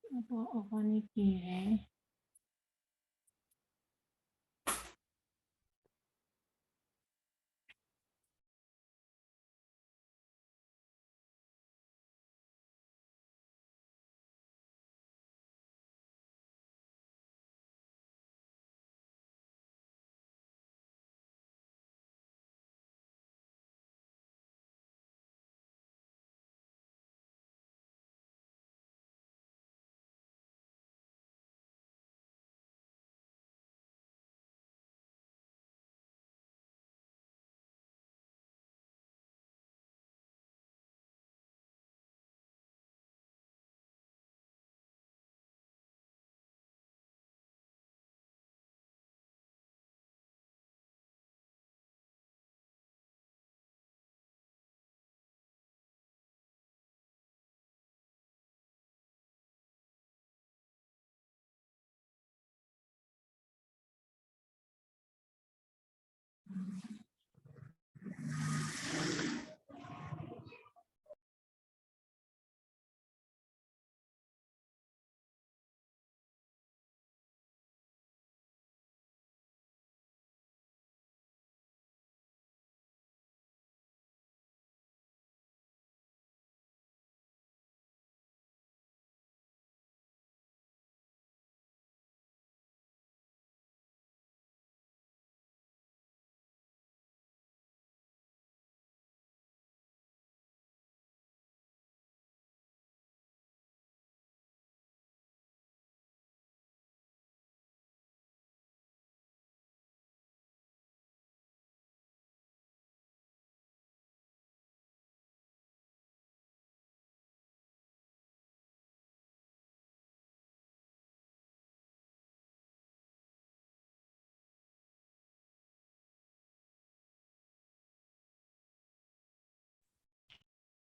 Apa niki?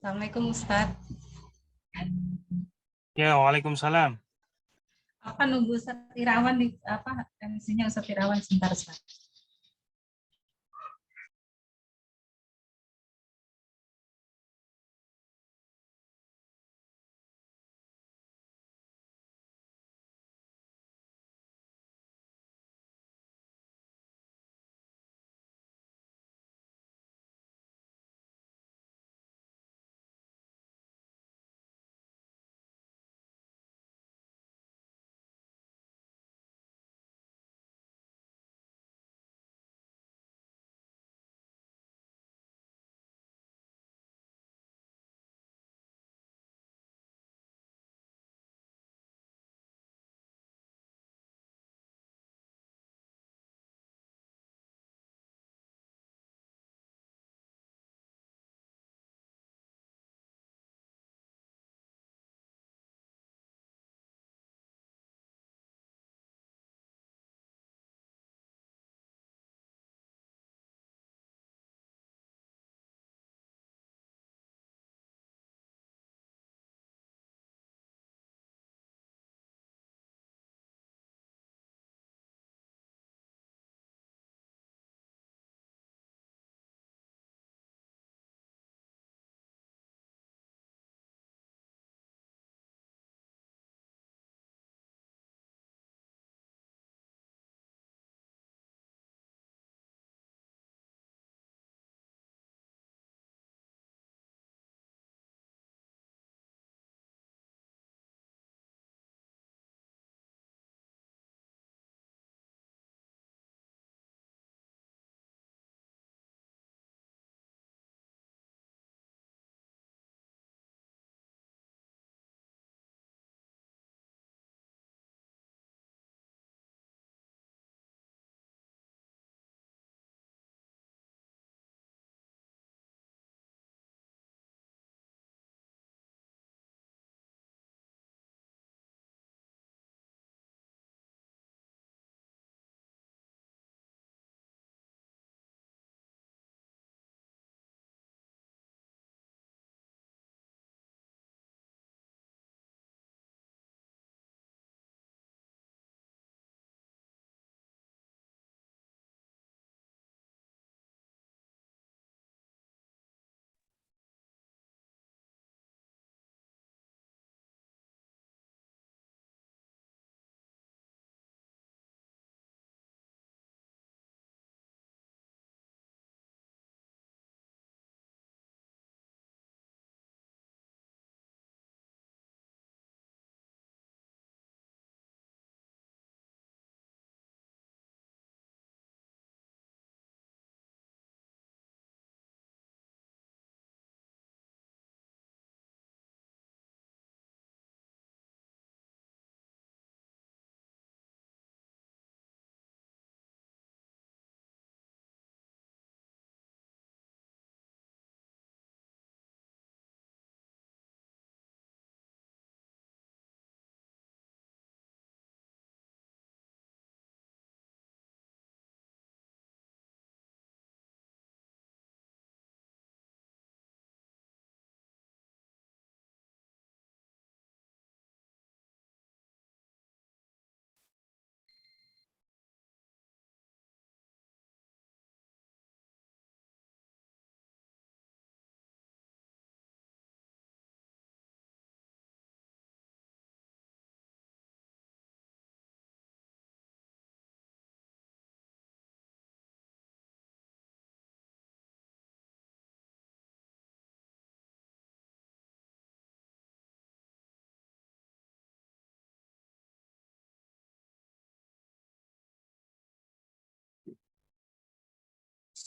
Assalamualaikum Ustadz. Ya, waalaikumsalam. Apa nunggu Ustadz Irawan di apa emisinya Ustadz Irawan sebentar Ustadz.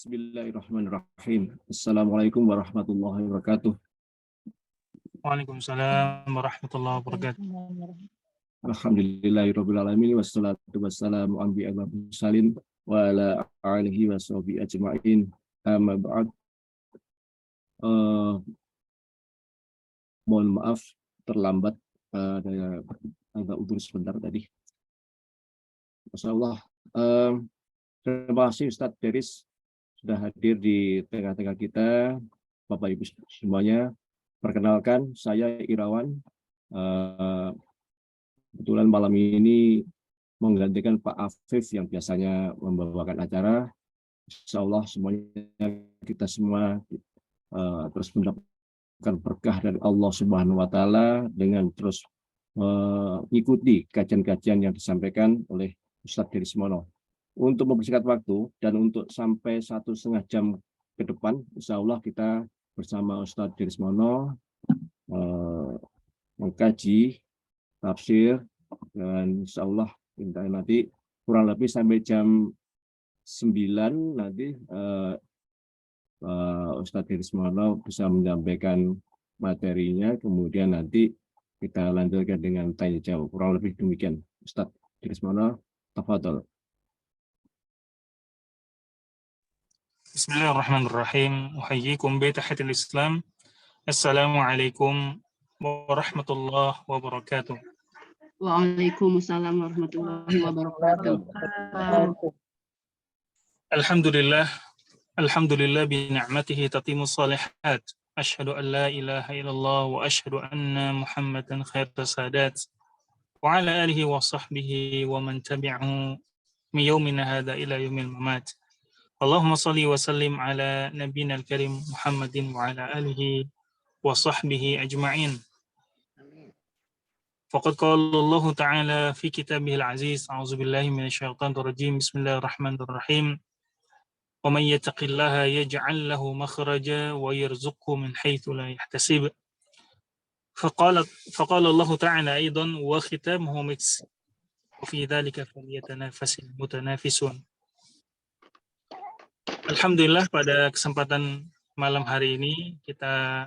Bismillahirrahmanirrahim. Assalamualaikum warahmatullahi wabarakatuh. Waalaikumsalam warahmatullahi wabarakatuh. Alhamdulillahirabbil alamin wassalatu wassalamu ala mursalin wa ala alihi washabihi ajmain. Amma ba'd. Mohon maaf terlambat, agak udur sebentar tadi. Masyaallah. Terima kasih Ustadz Deris sudah hadir di tengah-tengah kita. Bapak Ibu semuanya, perkenalkan saya Irawan. Kebetulan malam ini menggantikan Pak Afif yang biasanya membawakan acara. Insyaallah semuanya kita semua terus mendapatkan berkah dari Allah Subhanahu wa taala dengan terus mengikuti kajian-kajian yang disampaikan oleh Ustadz Deris Mono. Untuk mempersingkat waktu dan untuk sampai 1,5 jam ke depan, insya Allah kita bersama Ustadz Deris Mono mengkaji tafsir, dan insya Allah nanti kurang lebih sampai jam 9 nanti Ustadz Deris Mono bisa menyampaikan materinya, kemudian nanti kita lanjutkan dengan tanya jawab. Kurang lebih demikian. Ustadz Deris Mono, tafadhol. Bismillahirrahmanirrahim. Uhayyikum bi tahiyatil Islam. Assalamualaikum warahmatullahi wabarakatuh. Waalaikumsalam warahmatullahi wabarakatuh. Alhamdulillah. Alhamdulillah bi ni'matihi tatimus shalihat. Asyhadu an la ilaha illallah wa asyhadu anna Muhammadan khairus sadat. Wa ala alihi wa sahbihi wa man tabi'ahu min yaumina hadza ila yaumil mamat. Allahumma salli wa sallim ala nabiyyina al-karim Muhammadin wa ala alihi wa sahbihi ajma'in. Faqad qala Allah Ta'ala fi kitabihil aziz, a'udzu billahi minasyaitonir rajim, bismillahirrahmanirrahim. Wa may yattaqillaha yaj'al lahu makhraja wa yarzuqhu min haitsu la yahtasib. Faqala Allah Ta'ala aidan wa khitamuhu misk. Wa fi dzalika falyatanafasil mutanafisun. Alhamdulillah, pada kesempatan malam hari ini kita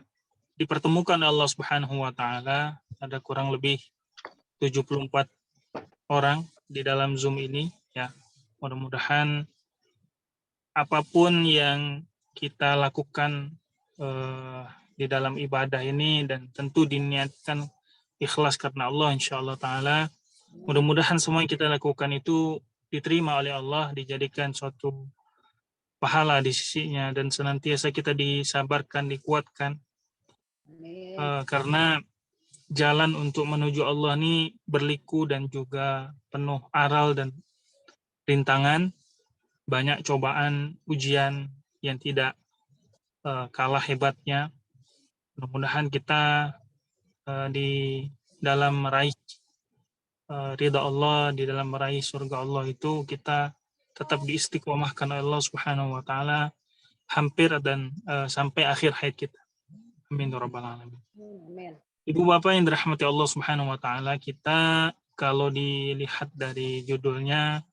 dipertemukan Allah Subhanahu wa taala. Ada kurang lebih 74 orang di dalam Zoom ini ya. Mudah-mudahan apapun yang kita lakukan di dalam ibadah ini dan tentu diniatkan ikhlas karena Allah insyaallah taala. Mudah-mudahan semua yang kita lakukan itu diterima oleh Allah, dijadikan suatu pahala di sisinya, dan senantiasa kita disabarkan, dikuatkan, karena jalan untuk menuju Allah ini berliku dan juga penuh aral dan rintangan, banyak cobaan, ujian yang tidak kalah hebatnya. Mudah-mudahan kita di dalam meraih ridha Allah, di dalam meraih surga Allah itu kita tetap diistiqomahkan oleh Allah Subhanahu wa taala hampir dan sampai akhir hayat kita. Amin ya rabbal alamin. Ibu Bapak yang dirahmati Allah Subhanahu wa taala, kita kalau dilihat dari judulnya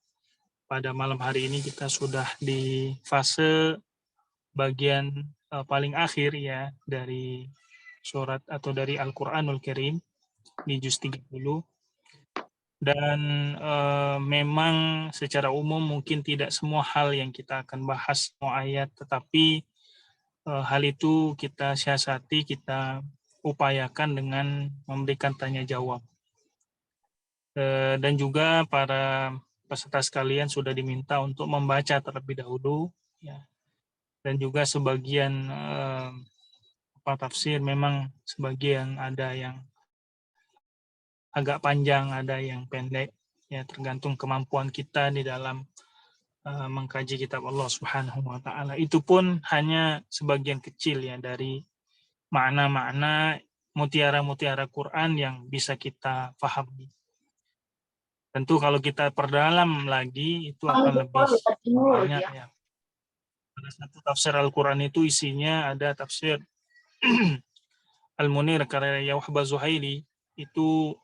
pada malam hari ini kita sudah di fase bagian paling akhir ya dari surat atau dari Al-Qur'anul Karim di juz 30. Dan memang secara umum mungkin tidak semua hal yang kita akan bahas semua ayat, tetapi hal itu kita siasati, kita upayakan dengan memberikan tanya jawab. Dan juga para peserta sekalian sudah diminta untuk membaca terlebih dahulu ya. Dan juga sebagian tafsir memang sebagian ada yang agak panjang, ada yang pendek, ya tergantung kemampuan kita di dalam mengkaji kitab Allah Subhanahu wa taala. Itu pun hanya sebagian kecil ya dari makna-makna mutiara-mutiara Quran yang bisa kita pahami. Tentu kalau kita perdalam lagi itu akan lebih banyak ya. Pada satu tafsir Al-Quran itu isinya ada tafsir Al-Munir karya Wahbah Zuhaili, itu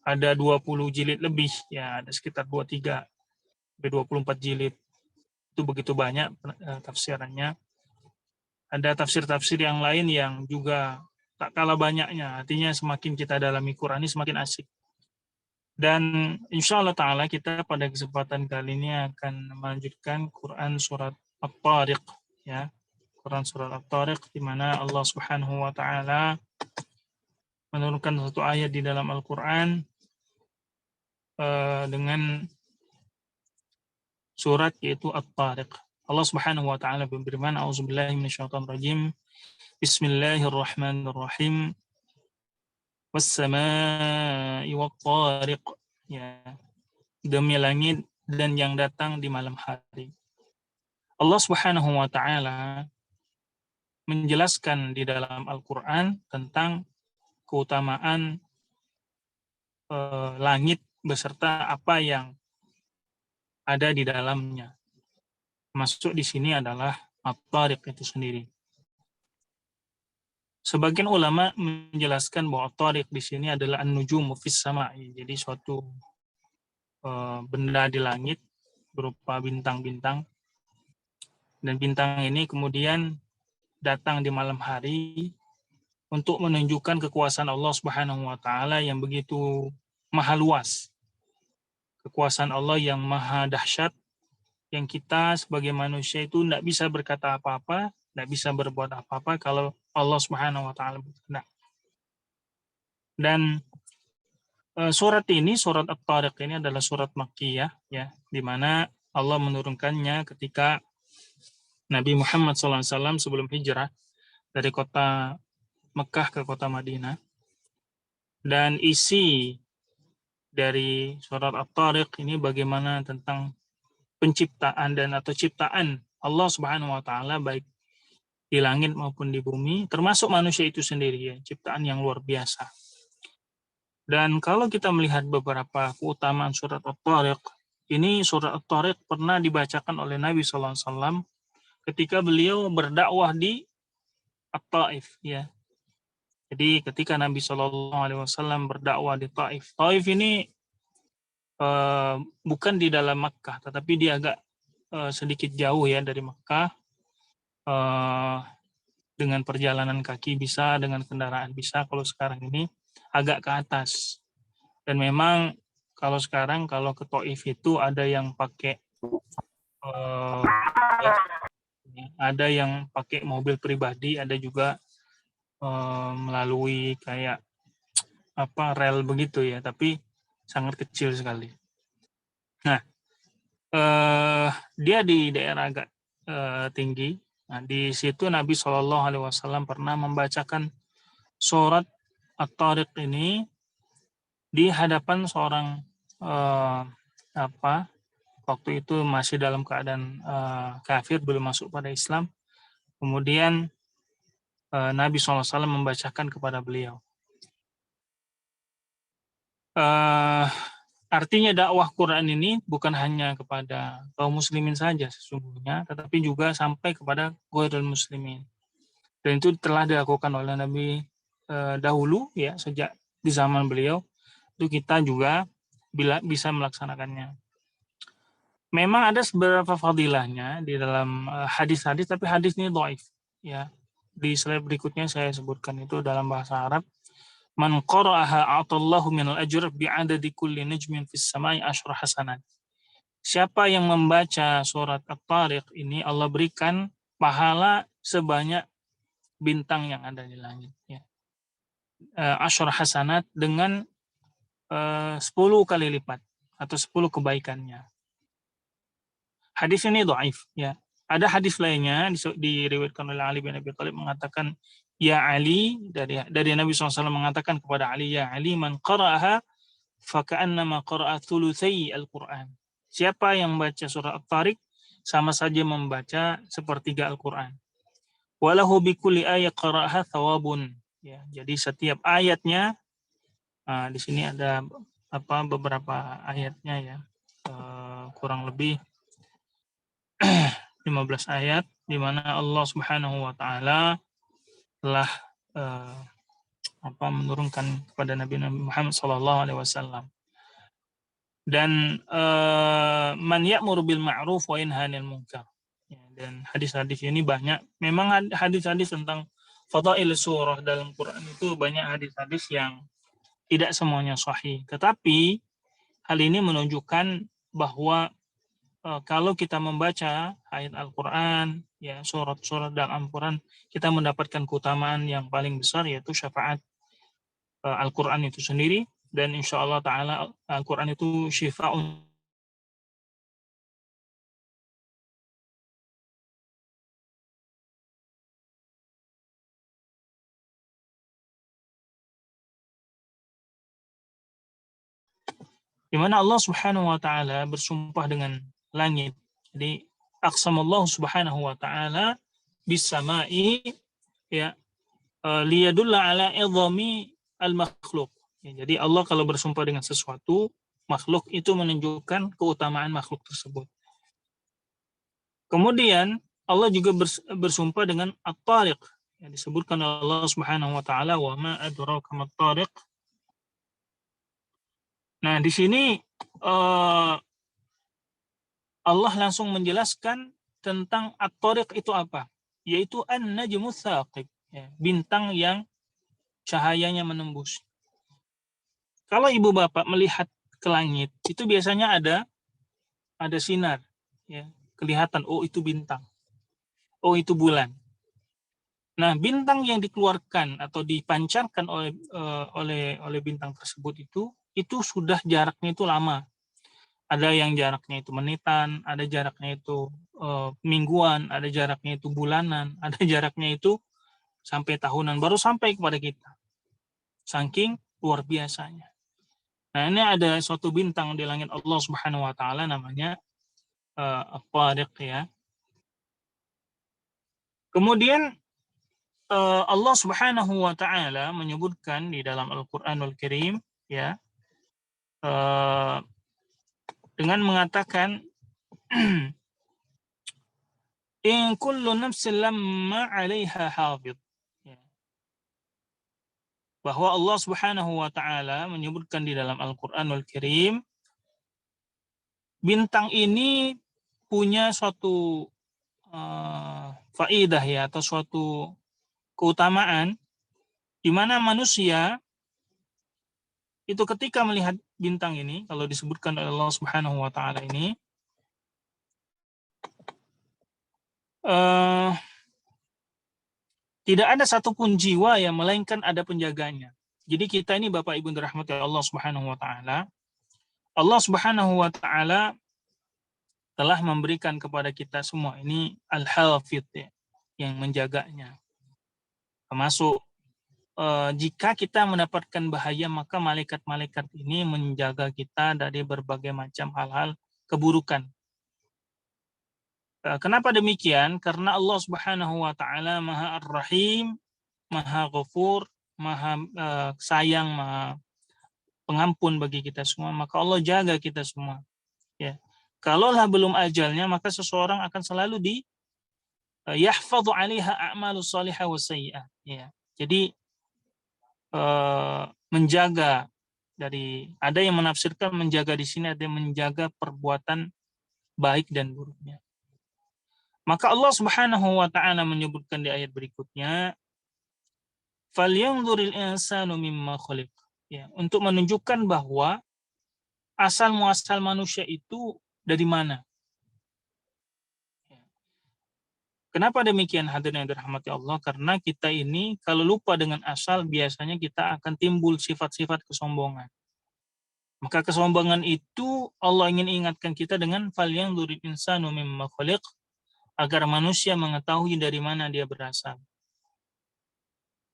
ada 20 jilid lebih ya, ada sekitar 23 sampai 24 jilid. itu begitu banyak tafsirannya. Ada tafsir-tafsir yang lain yang juga tak kalah banyaknya. Artinya semakin kita dalami Quran ini semakin asik. Dan insya Allah Ta'ala kita pada kesempatan kali ini akan melanjutkan Quran surat At-Tariq. Ya. Quran surat At-Tariq di mana Allah Subhanahu wa Ta'ala menurunkan satu ayat di dalam Al-Quran dengan surat yaitu At-Tariq. Allah Subhanahu wa Ta'ala berfirman, A'udzubillahi minasyaitonirrajim. Bismillahirrahmanirrahim. Was-samaa'i wat-tariq. Ya. Demi langit dan yang datang di malam hari. Allah Subhanahu wa Ta'ala menjelaskan di dalam Al-Qur'an tentang keutamaan langit beserta apa yang ada di dalamnya. Masuk di sini adalah At-Tariq itu sendiri. Sebagian ulama menjelaskan bahwa At-Tariq di sini adalah an-nujumu fis sama'i. Jadi suatu benda di langit berupa bintang-bintang. Dan bintang ini kemudian datang di malam hari untuk menunjukkan kekuasaan Allah Subhanahu wa Ta'ala yang begitu maha luas. Kekuasaan Allah yang maha dahsyat, yang kita sebagai manusia itu tidak bisa berkata apa-apa, tidak bisa berbuat apa-apa kalau Allah Subhanahu wa Ta'ala berkehendak. Dan surat ini, surat At-Tariq ini adalah surat Makkiyah, ya, di mana Allah menurunkannya ketika Nabi Muhammad SAW sebelum hijrah dari kota Mekah ke kota Madinah. Dan isi dari surat At-Tariq ini bagaimana tentang penciptaan dan atau ciptaan Allah Subhanahu wa Ta'ala baik di langit maupun di bumi, termasuk manusia itu sendiri, ya, ciptaan yang luar biasa. Dan kalau kita melihat beberapa keutamaan surat At-Tariq, ini surat At-Tariq pernah dibacakan oleh Nabi SAW ketika beliau berdakwah di At-Taif, ya. Jadi ketika Nabi SAW berdakwah di Taif, Taif ini bukan di dalam Makkah, tetapi dia agak sedikit jauh ya dari Makkah. Dengan perjalanan kaki bisa, dengan kendaraan bisa. Kalau sekarang ini agak ke atas. Dan memang kalau sekarang kalau ke Taif itu ada yang pakai ada yang pakai mobil pribadi, ada juga melalui kayak rel begitu ya, tapi sangat kecil sekali. Nah, dia di daerah agak tinggi. Nah, di situ Nabi SAW pernah membacakan surat At-Tariq ini di hadapan seorang waktu itu masih dalam keadaan kafir, belum masuk pada Islam. Kemudian Nabi SAW membacakan kepada beliau. Artinya dakwah Quran ini bukan hanya kepada kaum muslimin saja sesungguhnya, tetapi juga sampai kepada ghairul muslimin. Dan itu telah dilakukan oleh Nabi dahulu, ya, sejak di zaman beliau. Itu kita juga bisa melaksanakannya. Memang ada beberapa fadilahnya di dalam hadis-hadis, tapi hadis ini dhaif, ya. Di slide berikutnya saya sebutkan itu dalam bahasa Arab. Man qara'aha a'tallahu minal ajr bi'adadi kulli najmin fis samai asyra hasanat. Siapa yang membaca surat At-Tariq ini, Allah berikan pahala sebanyak bintang yang ada di langit, ya. Asyra hasanat dengan 10 kali lipat atau 10 kebaikannya. Hadis ini dhaif, ya. Ada hadis lainnya diriwayatkan oleh Ali bin Abi Thalib mengatakan, ya Ali, dari Nabi SAW mengatakan kepada Ali, ya Ali, man qara'aha faka'annama qara'a thulutsai al-Quran. Siapa yang membaca surah At-Tariq sama saja membaca sepertiga Al-Quran. Walahu bikulli ayat qara'aha thawabun. Ya, jadi setiap ayatnya, di sini ada beberapa ayatnya, ya, kurang lebih 15 ayat di mana Allah Subhanahu wa Ta'ala telah menurunkan kepada Nabi Muhammad SAW. Dan man ya'muru bil ma'ruf wa yanha 'anil munkar. Ya, dan hadis-hadis ini banyak. Memang hadis-hadis tentang fadail surah dalam Quran itu banyak hadis-hadis yang tidak semuanya sahih. Tetapi hal ini menunjukkan bahwa kalau kita membaca ayat Al-Quran, ya surat-surat dalam Al-Quran, kita mendapatkan keutamaan yang paling besar, yaitu syafaat Al-Quran itu sendiri. Dan insya Allah Ta'ala Al-Quran itu syifa'un di mana Allah Subhanahu wa taala bersumpah dengan langit. Jadi aqsamallahu Subhanahu wa taala bis-sama'i, ya, liyadulla ala idhami al-makhluq. Ya, jadi Allah kalau bersumpah dengan sesuatu makhluk itu menunjukkan keutamaan makhluk tersebut. Kemudian Allah juga bersumpah dengan at-tariq. Ya, disebutkan Allah Subhanahu wa taala, wa ma adraka mat-tariq. Nah, di sini Allah langsung menjelaskan tentang at-tariq itu apa, yaitu an-najmus tsaqib, ya, bintang yang cahayanya menembus. Kalau ibu bapak melihat ke langit, itu biasanya ada sinar, ya, kelihatan, oh itu bintang, oh itu bulan. Nah, bintang yang dikeluarkan atau dipancarkan oleh bintang tersebut itu sudah jaraknya itu lama. Ada yang jaraknya itu menitan, ada jaraknya itu mingguan, ada jaraknya itu bulanan, ada jaraknya itu sampai tahunan, baru sampai kepada kita. Saking luar biasanya. Nah, ini ada suatu bintang di langit Allah Subhanahu wa taala namanya At-Tariq, ya. Kemudian Allah Subhanahu wa taala menyebutkan di dalam Al-Qur'anul Karim, ya, dengan mengatakan in kullu nafsin lamma 'alaiha hafidh. Ya. Bahwa Allah Subhanahu wa taala menyebutkan di dalam Al-Qur'anul Karim, bintang ini punya suatu faidah, ya, atau suatu keutamaan di mana manusia itu ketika melihat bintang ini, kalau disebutkan oleh Allah Subhanahu wa taala ini, tidak ada satupun jiwa yang melainkan ada penjaganya. Jadi kita ini Bapak Ibu dirahmati Allah Subhanahu wa taala, Allah Subhanahu wa taala telah memberikan kepada kita semua ini al-hafidh, ya, yang menjaganya. Termasuk jika kita mendapatkan bahaya, maka malaikat-malaikat ini menjaga kita dari berbagai macam hal-hal keburukan. Kenapa demikian? Karena Allah Subhanahu wa taala Maha Ar-Rahim, Maha Ghafur, Maha sayang, Maha pengampun bagi kita semua, maka Allah jaga kita semua. Ya. Kalaulah belum ajalnya, maka seseorang akan selalu yahfadhu 'alaiha a'malus salihah was sayyi'ah. Ya. Jadi menjaga dari, ada yang menafsirkan menjaga di sini, ada yang menjaga perbuatan baik dan buruknya. Maka Allah Subhanahu wa taala menyebutkan di ayat berikutnya, falyanzuril insanu mimma khuliq. Ya, untuk menunjukkan bahwa asal muasal manusia itu dari mana. Kenapa demikian, hadirin yang dirahmati Allah? Karena kita ini kalau lupa dengan asal, biasanya kita akan timbul sifat-sifat kesombongan. Maka kesombongan itu Allah ingin ingatkan kita dengan falyanzuril insanu mimma khuliq, agar manusia mengetahui dari mana dia berasal.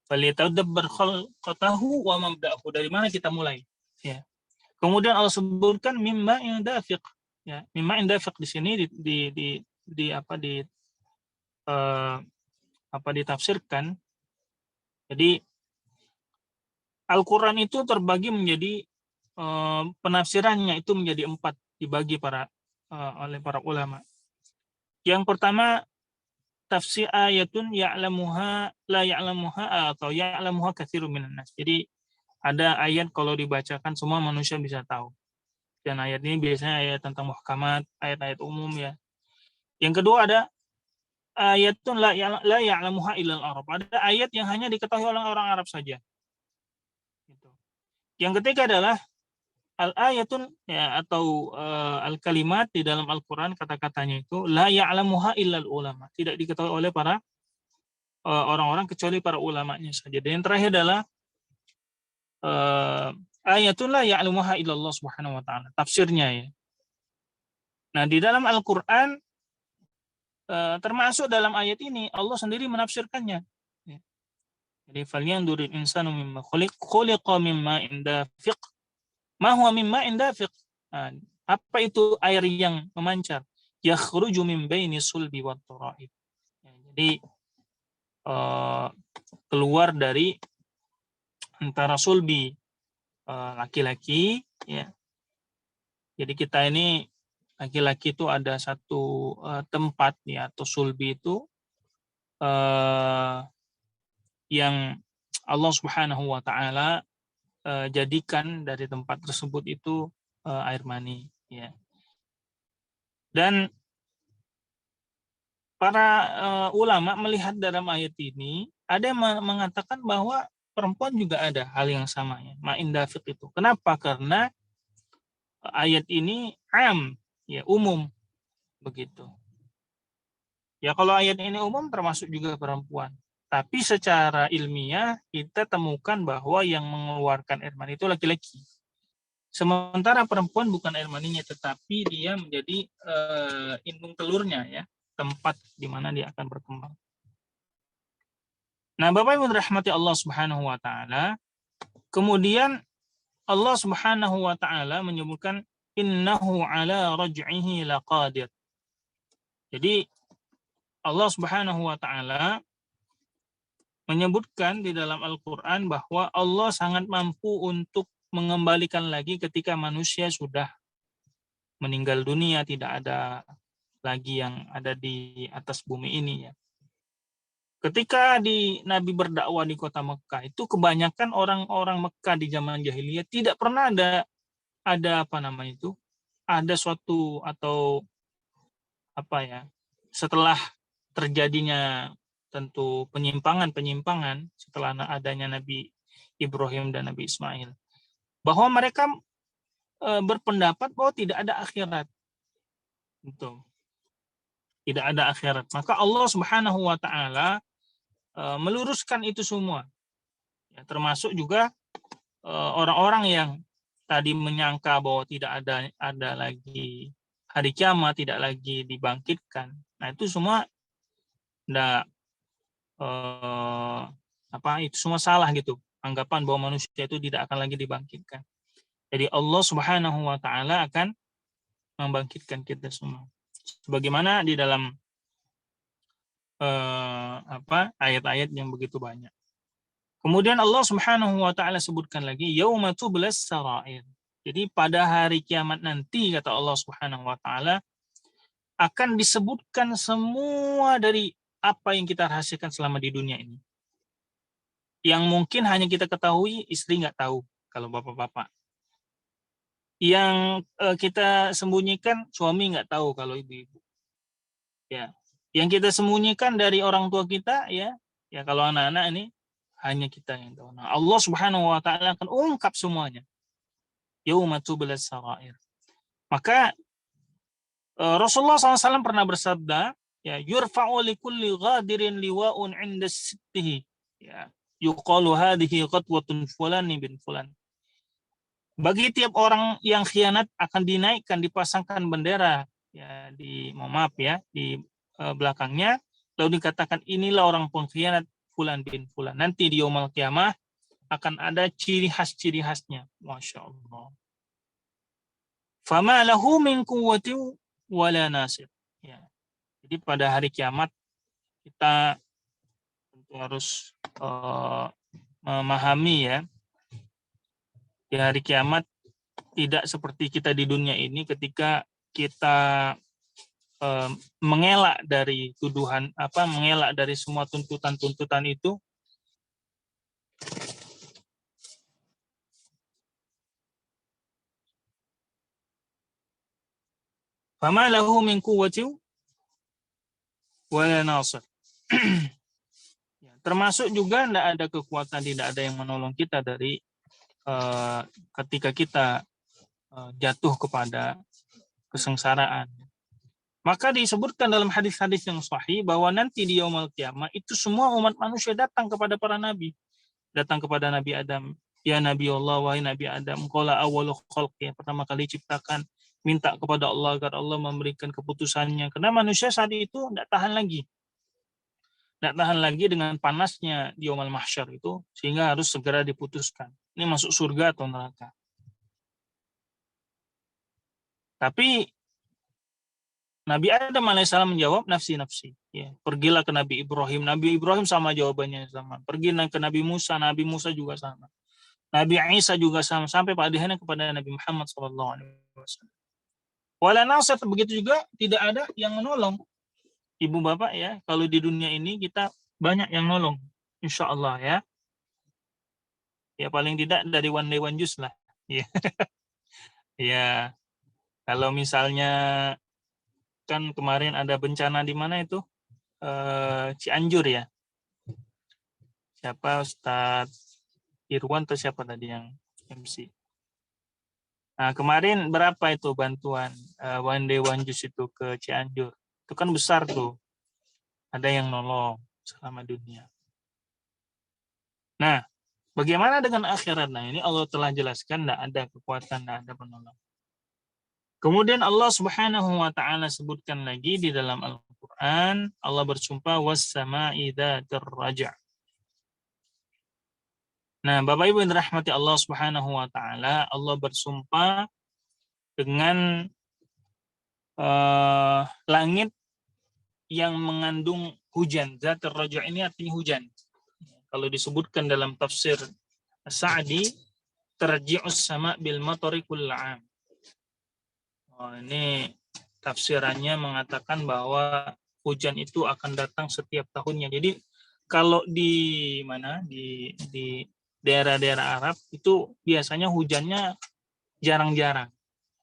Falyatadabbar khalqatahu wa mabda'ahu, dari mana kita mulai, ya. Kemudian Allah sebutkan mimma indafiq, ya. Mimma indafiq di sini ditafsirkan. Jadi Al-Qur'an itu terbagi menjadi penafsirannya itu menjadi 4, dibagi oleh para ulama. Yang pertama, tafsir ayatun ya'lamuha la ya'lamuha atau ya'lamuha katsirun minan nas. Jadi ada ayat kalau dibacakan semua manusia bisa tahu. Dan ayat ini biasanya ayat tentang muhkamat, ayat-ayat umum ya. Yang kedua ada ayatun la ya'lamuha illal Arab. Ada ayat yang hanya diketahui oleh orang Arab saja. Gitu. Yang ketiga adalah al-ayatun ya, atau al-kalimat di dalam Al-Qur'an, kata-katanya itu la ya'lamuha illal ulama. Tidak diketahui oleh para orang-orang kecuali para ulamanya saja. Dan yang terakhir adalah ayatun la ya'lamuha illallah subhanahu wa ta'ala. Tafsirnya ya. Nah, di dalam Al-Qur'an termasuk dalam ayat ini Allah sendiri menafsirkannya. Ya. Jadi falyanzuril insanu mimma khuliqa mimma indafiq. Ma huwa mimma indafiq. Nah, apa itu air yang memancar? Yakhruju min baini sulbi wat taraib. Ya, jadi keluar dari antara sulbi laki-laki ya. Jadi kita ini laki-laki itu ada satu tempat ya, atau sulbi itu yang Allah Subhanahu wa taala jadikan dari tempat tersebut itu air mani ya. Dan para ulama melihat dalam ayat ini ada yang mengatakan bahwa perempuan juga ada hal yang sama ya, ma'in dafiq itu. Kenapa? Karena ayat ini ya, umum begitu. Ya kalau ayat ini umum termasuk juga perempuan. Tapi secara ilmiah kita temukan bahwa yang mengeluarkan air mani itu laki-laki. Sementara perempuan bukan air maninya, tetapi dia menjadi indung telurnya ya, tempat di mana dia akan berkembang. Nah, Bapak Ibu rahmati Allah Subhanahu wa taala, kemudian Allah Subhanahu wa taala menyebutkan innahu ala raj'ihi laqadir. Jadi Allah Subhanahu wa taala menyebutkan di dalam Al-Qur'an bahwa Allah sangat mampu untuk mengembalikan lagi ketika manusia sudah meninggal dunia, tidak ada lagi yang ada di atas bumi ini ya. Ketika Nabi berdakwah di kota Mekah, itu kebanyakan orang-orang Mekah di zaman jahiliyah tidak pernah ada apa namanya itu, ada suatu atau apa ya, setelah terjadinya tentu penyimpangan setelah adanya Nabi Ibrahim dan Nabi Ismail, bahwa mereka berpendapat bahwa tidak ada akhirat. Gitu. Tidak ada akhirat. Maka Allah Subhanahu wa taala meluruskan itu semua. Ya, termasuk juga orang-orang yang tadi menyangka bahwa tidak ada lagi hari kiamat, tidak lagi dibangkitkan. Nah, itu semua itu semua salah gitu. Anggapan bahwa manusia itu tidak akan lagi dibangkitkan. Jadi Allah Subhanahu wa taala akan membangkitkan kita semua. Sebagaimana di dalam ayat-ayat yang begitu banyak. Kemudian Allah Subhanahu wa taala sebutkan lagi yauma tublas sarair. Jadi pada hari kiamat nanti kata Allah Subhanahu wa taala akan disebutkan semua dari apa yang kita rahasiakan selama di dunia ini. Yang mungkin hanya kita ketahui, istri nggak tahu kalau bapak-bapak. Yang kita sembunyikan, suami nggak tahu kalau ibu-ibu. Ya, yang kita sembunyikan dari orang tua kita, ya kalau anak-anak ini hanya kita yang tahu. Nah, Allah Subhanahu wa taala akan ungkap semuanya. Yauma tublas sarair. Maka Rasulullah SAW pernah bersabda, ya yurfa'u likulli ghadirin liwa'un 'inda sittihi. Ya, yuqalu hadhihi qatwatun fulani bin fulan. Bagi tiap orang yang khianat akan dinaikkan, dipasangkan bendera ya di belakangnya, lalu dikatakan inilah orang pengkhianat fulan bin fulan. Nanti di yaumul qiyamah akan ada ciri khasnya. Masya Allah. Fama lahu min quwwati wala nasir. Ya. Jadi pada hari kiamat kita tentu harus memahami ya. Di hari kiamat tidak seperti kita di dunia ini ketika kita mengelak dari tuduhan mengelak dari semua tuntutan itu. Fama lahu min quwwatin wala nasir. Ya, termasuk juga tidak ada kekuatan, tidak ada yang menolong kita dari ketika kita jatuh kepada kesengsaraan. Maka disebutkan dalam hadis-hadis yang sahih bahwa nanti di yaumul qiyamah itu semua umat manusia datang kepada para nabi. Datang kepada Nabi Adam. Ya Nabi Allah, wahai Nabi Adam, qala awwalu khalqi, yang pertama kali ciptakan, minta kepada Allah agar Allah memberikan keputusannya. Karena manusia saat itu tidak tahan lagi. Tidak tahan lagi dengan panasnya di yaumul mahsyar itu, sehingga harus segera diputuskan. Ini masuk surga atau neraka. Tapi Nabi Adam alaihissalam menjawab nafsi-nafsi. Ya, pergilah ke Nabi Ibrahim. Nabi Ibrahim sama jawabannya sama. Pergi ke Nabi Musa juga sama. Nabi Isa juga sama. Sampai pada akhirnya kepada Nabi Muhammad SAW. Wala nasir, begitu juga tidak ada yang menolong. Ibu bapak ya, kalau di dunia ini kita banyak yang nolong. Insya Allah ya. Ya paling tidak dari one day one juice lah. Ya. Ya. Kalau misalnya kan kemarin ada bencana di mana itu? Cianjur ya. Siapa Ustadz Irwan atau siapa tadi yang MC? Nah, kemarin berapa itu bantuan one day one juice itu ke Cianjur? Itu kan besar tuh. Ada yang nolong selama dunia. Nah, bagaimana dengan akhirat? Nah, ini Allah telah jelaskan tidak ada kekuatan, tidak ada penolong. Kemudian Allah Subhanahu wa taala sebutkan lagi di dalam Al-Qur'an, Allah bersumpah was-sama'i dzatir raja'. Nah, Bapak Ibu yang dirahmati Allah Subhanahu wa taala, Allah bersumpah dengan langit yang mengandung hujan. Dzatir raja' ini artinya hujan. Kalau disebutkan dalam tafsir Sa'di, tarji'us sama' bil matari kulla'am. Ini tafsirannya mengatakan bahwa hujan itu akan datang setiap tahunnya. Jadi kalau di mana di daerah-daerah Arab itu biasanya hujannya jarang-jarang.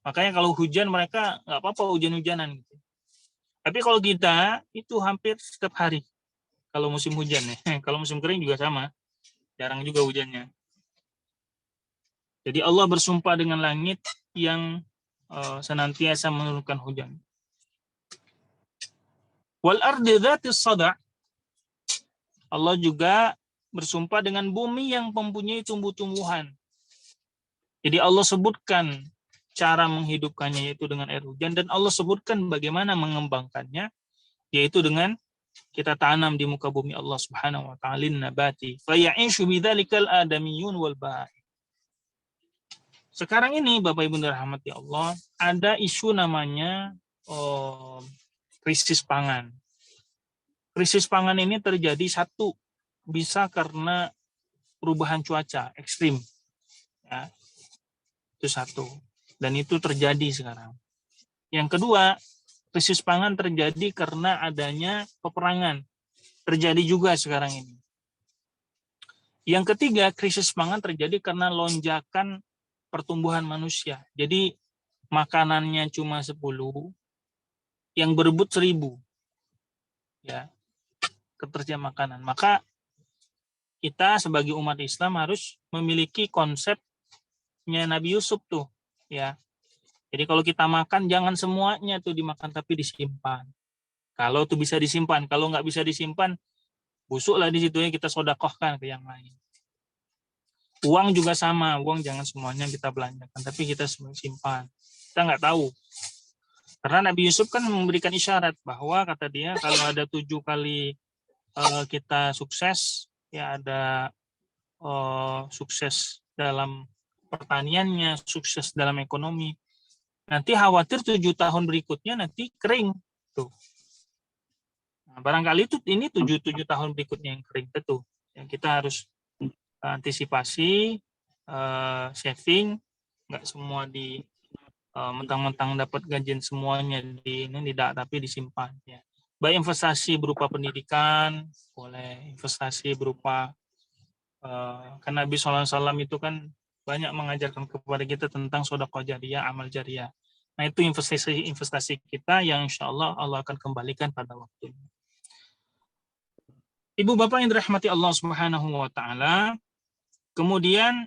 Makanya kalau hujan mereka nggak apa-apa hujan-hujanan. Gitu. Tapi kalau kita itu hampir setiap hari. Kalau musim hujan ya. Kalau musim kering juga sama. Jarang juga hujannya. Jadi Allah bersumpah dengan langit yang senantiasa menurunkan hujan. Wal ardi dzatis sada'. Allah juga bersumpah dengan bumi yang mempunyai tumbuh-tumbuhan. Jadi Allah sebutkan cara menghidupkannya yaitu dengan air hujan, dan Allah sebutkan bagaimana mengembangkannya yaitu dengan kita tanam di muka bumi Allah Subhanahu wa ta'ala nabati fa ya'ishu bidzalikal adamiyun wal bahai. Sekarang ini Bapak Ibu dirahmati Allah, ada isu namanya krisis pangan. Krisis pangan ini terjadi satu, bisa karena perubahan cuaca ekstrim. Ya, itu satu. Dan itu terjadi sekarang. Yang kedua, krisis pangan terjadi karena adanya peperangan. Terjadi juga sekarang ini. Yang ketiga, krisis pangan terjadi karena lonjakan pertumbuhan manusia. Jadi makanannya cuma 10, yang berebut 1000. Ya, ketersediaan makanan. Maka kita sebagai umat Islam harus memiliki konsepnya Nabi Yusuf tuh, ya. Jadi kalau kita makan jangan semuanya tuh dimakan tapi disimpan. Kalau tuh bisa disimpan, kalau nggak bisa disimpan, busuklah di situ ya, kita sodakohkan ke yang lain. Uang juga sama, uang jangan semuanya kita belanjakan, tapi kita simpan. Kita nggak tahu. Karena Nabi Yusuf kan memberikan isyarat bahwa kata dia kalau ada 7 kali kita sukses, ya ada sukses dalam pertaniannya, sukses dalam ekonomi. Nanti khawatir 7 tahun berikutnya nanti kering tuh. Nah, barangkali itu ini 7 tahun berikutnya yang kering itu. Yang kita harus antisipasi, saving, nggak semua di mentang-mentang dapat gajian semuanya di ini tidak, tapi disimpan ya. Baik investasi berupa pendidikan, boleh investasi berupa karena Nabi SAW itu kan banyak mengajarkan kepada kita tentang sedekah jariyah, amal jariyah. Nah, itu investasi kita yang insya Allah Allah akan kembalikan pada waktunya. Ibu Bapak yang dirahmati Allah Subhanahu wa taala, kemudian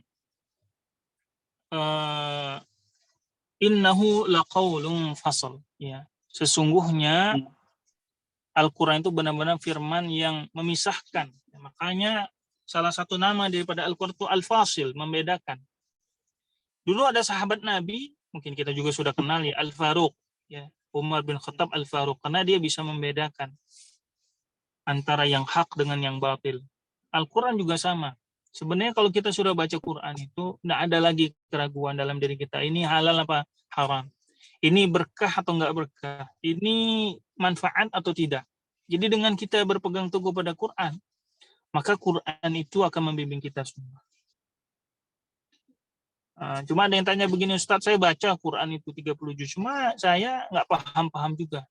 innahu laqaulun fasl, ya. Sesungguhnya Al-Qur'an itu benar-benar firman yang memisahkan. Makanya salah satu nama daripada Al-Qur'an itu Al-Fasil, membedakan. Dulu ada sahabat Nabi, mungkin kita juga sudah kenal ya, Al-Faruq, ya, Umar bin Khattab Al-Faruq, karena dia bisa membedakan antara yang hak dengan yang batil. Al-Quran juga sama. Sebenarnya kalau kita sudah baca Quran itu, tidak ada lagi keraguan dalam diri kita. Ini halal apa haram. Ini berkah atau enggak berkah. Ini manfaat atau tidak. Jadi dengan kita berpegang teguh pada Quran, maka Quran itu akan membimbing kita semua. Cuma ada yang tanya begini, Ustadz, saya baca Quran itu 30 juz, cuma saya nggak paham-paham juga.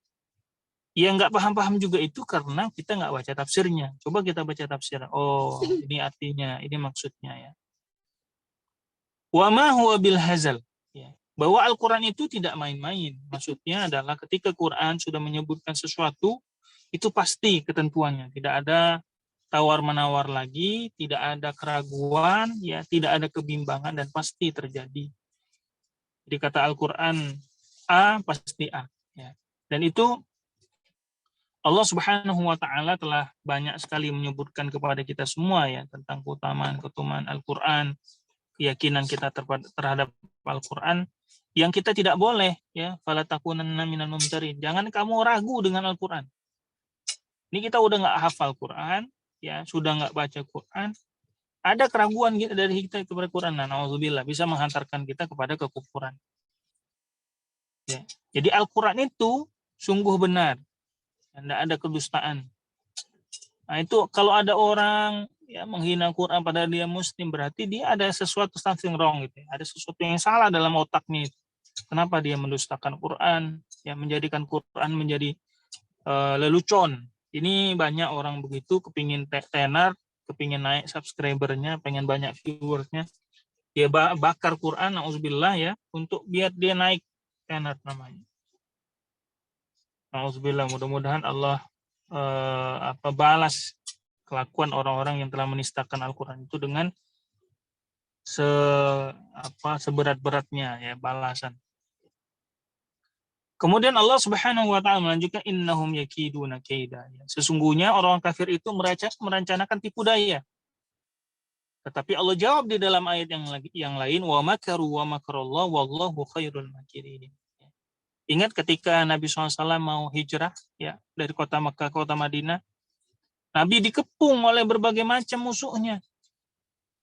Ya nggak paham-paham juga itu karena kita nggak baca tafsirnya. Coba kita baca tafsir. Oh, ini artinya, ini maksudnya ya. Wa ma huwa bil hazal. Ya. Bahwa Al-Quran itu tidak main-main. Maksudnya adalah ketika Quran sudah menyebutkan sesuatu, itu pasti ketentuannya. Tidak ada tawar-menawar lagi, tidak ada keraguan, ya, tidak ada kebimbangan, dan pasti terjadi. Jadi kata Al-Quran A, pasti A. Ya. Dan itu Allah Subhanahu wa taala telah banyak sekali menyebutkan kepada kita semua ya tentang keutamaan Al-Qur'an, keyakinan kita terhadap Al-Qur'an yang kita tidak boleh ya, fala takunanna minal mumtarin. Jangan kamu ragu dengan Al-Qur'an. Ini kita udah nggak hafal Qur'an, ya, sudah nggak baca Qur'an, ada keraguan dari kita kepada Qur'an. Nah, nauzubillah, bisa menghantarkan kita kepada kekufuran. Ya. Jadi Al-Qur'an itu sungguh benar. Tidak ada kedustaan. Nah, itu kalau ada orang ya menghina Quran pada dia Muslim, berarti dia ada sesuatu something wrong gitu. Ada sesuatu yang salah dalam otaknya itu. Kenapa dia mendustakan Quran? Ya, menjadikan Quran menjadi lelucon. Ini banyak orang begitu, kepingin tenar, kepingin naik subscribernya, pengen banyak viewersnya. Dia bakar Quran, na'udzubillah ya, untuk biar dia naik tenar namanya. Na'udzubillah, mudah-mudahan Allah balas kelakuan orang-orang yang telah menistakan Al-Quran itu dengan seberat-beratnya ya balasan. Kemudian Allah Subhanahu wa taala melanjutkan innahum yakiduna kaida. Sesungguhnya orang kafir itu merencanakan tipu daya. Tetapi Allah jawab di dalam ayat yang lain, wa makaru wa makarallahu wallahu khairul makirin. Ingat ketika Nabi SAW mau hijrah ya dari kota Mekah ke kota Madinah, Nabi dikepung oleh berbagai macam musuhnya.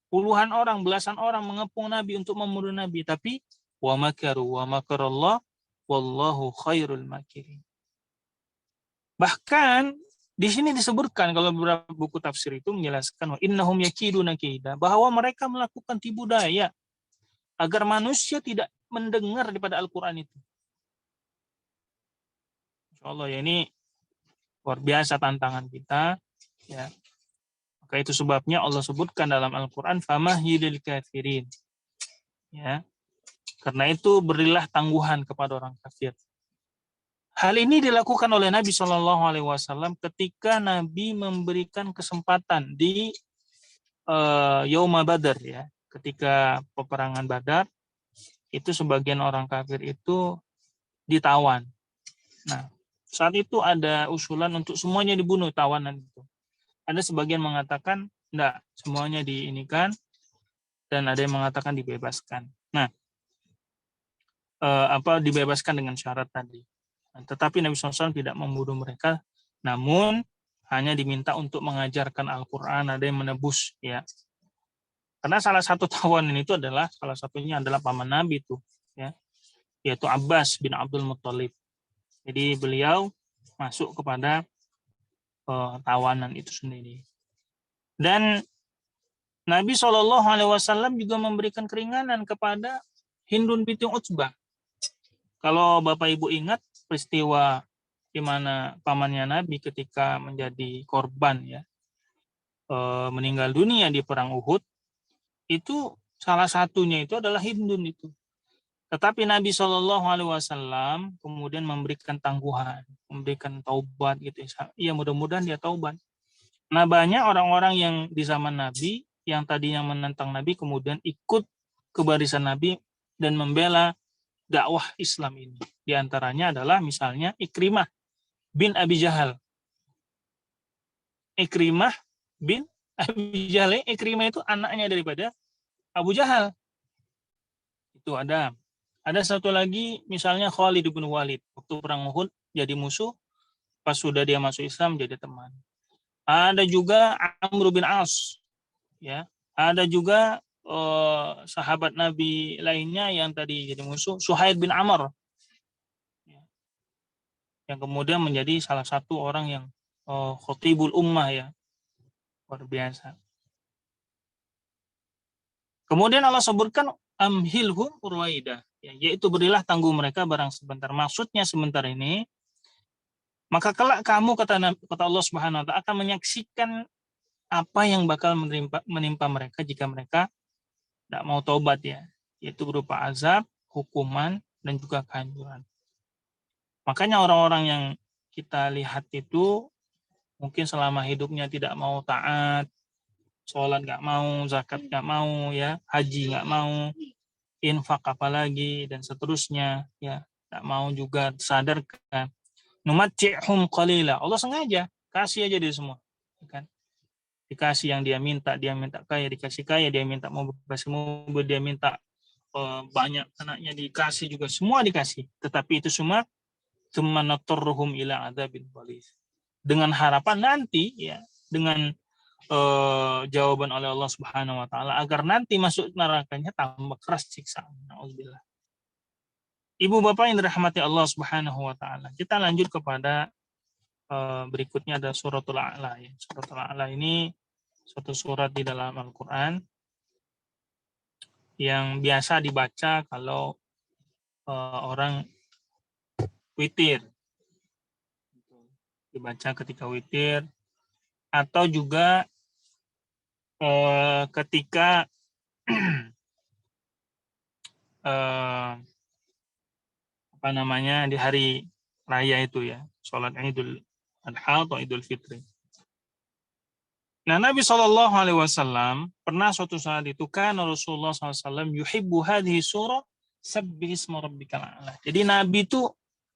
Puluhan orang, belasan orang mengepung Nabi untuk membunuh Nabi, tapi wa makaru wa makarallah wallahu khairul makirin. Bahkan di sini disebutkan kalau beberapa buku tafsir itu menjelaskan innahum yakiduna kaida, bahwa mereka melakukan tipu daya agar manusia tidak mendengar daripada Al-Qur'an itu. Allah ya, ini luar biasa tantangan kita ya. Maka itu sebabnya Allah sebutkan dalam Al-Qur'an famahhilil kafirin. Ya. Karena itu berilah tangguhan kepada orang kafir. Hal ini dilakukan oleh Nabi Shallallahu alaihi wasallam ketika Nabi memberikan kesempatan di Yauma Badar ya. Ketika peperangan Badar itu sebagian orang kafir itu ditawan. Nah, saat itu ada usulan untuk semuanya dibunuh tawanan itu. Ada sebagian mengatakan enggak, semuanya diinikan, dan ada yang mengatakan dibebaskan. Nah, dibebaskan dengan syarat tadi. Nah, tetapi Nabi SAW tidak membunuh mereka, namun hanya diminta untuk mengajarkan Al-Quran, ada yang menebus ya. Karena salah satu tawanan itu adalah salah satunya adalah paman Nabi itu ya, yaitu Abbas bin Abdul Muttalib. Jadi beliau masuk kepada tawanan itu sendiri. Dan Nabi SAW juga memberikan keringanan kepada Hindun binti Utsbah. Kalau Bapak Ibu ingat peristiwa di mana pamannya Nabi ketika menjadi korban ya, meninggal dunia di perang Uhud, itu salah satunya itu adalah Hindun itu. Tetapi Nabi Shallallahu Alaihi Wasallam kemudian memberikan tangguhan, memberikan taubat gitu. Ya mudah-mudahan dia taubat. Nah banyak orang-orang yang di zaman Nabi yang tadinya menentang Nabi kemudian ikut ke barisan Nabi dan membela dakwah Islam ini. Di antaranya adalah misalnya Ikrimah bin Abi Jahal. Ikrimah bin Abi Jahal. Ikrimah itu anaknya daripada Abu Jahal. Itu ada. Ada satu lagi misalnya Khalid bin Walid. Waktu perang Uhud jadi musuh, pas sudah dia masuk Islam jadi teman. Ada juga Amr bin As, ya. Ada juga sahabat Nabi lainnya yang tadi jadi musuh, Suhaib bin Amr, ya, yang kemudian menjadi salah satu orang yang khotibul ummah, ya, luar biasa. Kemudian Allah sebutkan amhilhum urwaidah, ya, yaitu berilah tangguh mereka barang sebentar. Maksudnya sebentar ini, maka kelak kamu kata Allah Subhanahu wa taala akan menyaksikan apa yang bakal menimpa mereka jika mereka tidak mau taubat, ya, yaitu berupa azab, hukuman, dan juga kehancuran. Makanya orang-orang yang kita lihat itu mungkin selama hidupnya tidak mau taat, sholat nggak mau, zakat nggak mau, ya, haji nggak mau, infak apalagi dan seterusnya, ya, nggak mau juga sadarkan. Numatti'hum qalila. Allah sengaja kasih aja dia semua, kan? Dikasih yang dia minta kaya, dikasih kaya, dia minta mau bebas mobil, dia minta banyak anaknya dikasih juga, semua dikasih. Tetapi itu semua tsumanaturruhum ila adzabil ghalidz. Dengan harapan nanti, ya, dengan jawaban oleh Allah Subhanahu wa taala agar nanti masuk nerakanya tambah keras siksaan. Nauzubillah. Ibu bapak yang dirahmati Allah Subhanahu wa taala. Kita lanjut kepada berikutnya ada suratul A'la, ya. Suratul A'la ini suatu surat di dalam Al-Qur'an yang biasa dibaca kalau orang witir. Dibaca ketika witir atau juga ketika apa namanya di hari raya itu, ya, sholat Idul Adha atau Idul Fitri. Nah, Nabi Shallallahu Alaihi Wasallam pernah suatu saat itu kan Rasulullah SAW yuhibbu hadhihi surah sabbihisma rabbikal a'la. Jadi Nabi itu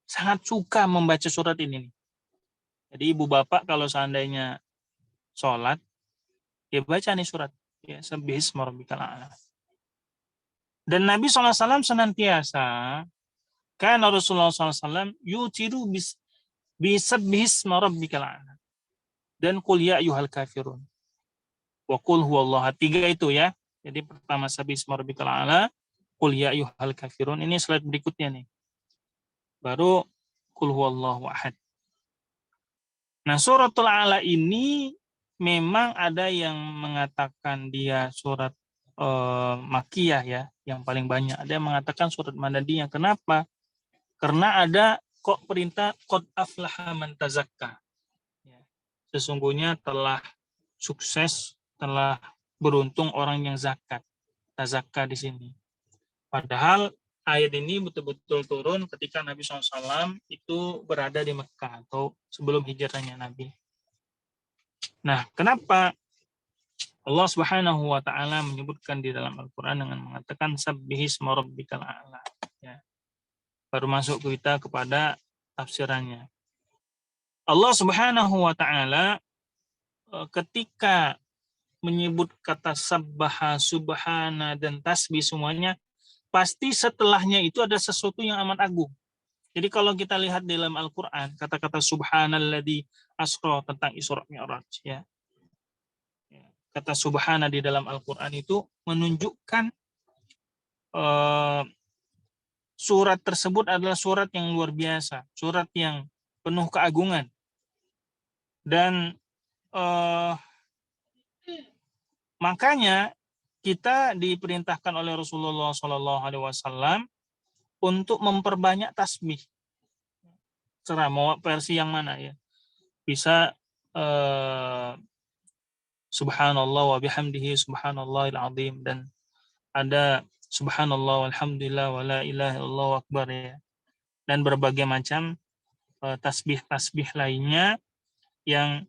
sangat suka membaca surat ini. Jadi ibu bapak kalau seandainya sholat, ya baca nih surat, ya, sabbihisma rabbikal a'la. Dan Nabi SAW senantiasa kan Rasulullah SAW yutiru bisabbihisma rabbikal a'la dan qul ya ayyuhal kafirun wa qul huwallaha. 3 itu, ya. Jadi pertama sabbihisma rabbikal a'la, qul ya ayyuhal kafirun. Ini slide berikutnya nih. Baru qul huwallahu ahad. Nah, suratul A'la ini memang ada yang mengatakan dia surat Makkiyah, ya, yang paling banyak. Ada yang mengatakan surat Madaniyah. Kenapa? Karena ada kok perintah qad aflaha man tazakka. Ya. Sesungguhnya telah sukses, telah beruntung orang yang zakat. Tazakka di sini. Padahal ayat ini betul-betul turun ketika Nabi SAW itu berada di Mekah atau sebelum hijrahnya Nabi. Nah, kenapa Allah Subhanahu wa taala menyebutkan di dalam Al-Qur'an dengan mengatakan sabbihisma rabbikal a'la, ya. Baru masuk kita kepada tafsirannya. Allah Subhanahu wa taala ketika menyebut kata sabbaha, subhana, dan tasbih semuanya, pasti setelahnya itu ada sesuatu yang amat agung. Jadi kalau kita lihat dalam Al-Qur'an, kata-kata subhanalladzi asra tentang Isra Mi'raj, ya. Kata subhana di dalam Al-Qur'an itu menunjukkan surat tersebut adalah surat yang luar biasa, surat yang penuh keagungan. Dan makanya kita diperintahkan oleh Rasulullah SAW untuk memperbanyak tasbih. Serah mau versi yang mana, ya. Bisa subhanallah wa bihamdihi subhanallahil azim, dan ada subhanallah, walhamdulillah, wala ilaha illallah akbar ya. Dan berbagai macam tasbih-tasbih lainnya yang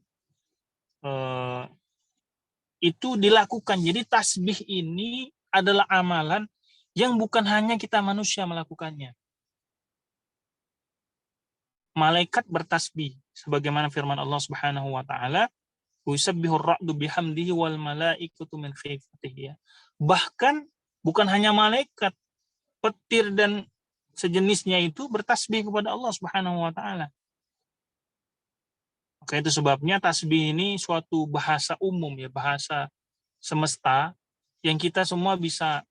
itu dilakukan. Jadi tasbih ini adalah amalan yang bukan hanya kita manusia melakukannya. Malaikat bertasbih sebagaimana firman Allah Subhanahu wa taala, "Yusabbihur ra'du bihamdihi wal malaikatu min khifatihi." Bahkan bukan hanya malaikat, petir dan sejenisnya itu bertasbih kepada Allah Subhanahu wa taala. Maka itu sebabnya tasbih ini suatu bahasa umum ya, bahasa semesta yang kita semua bisa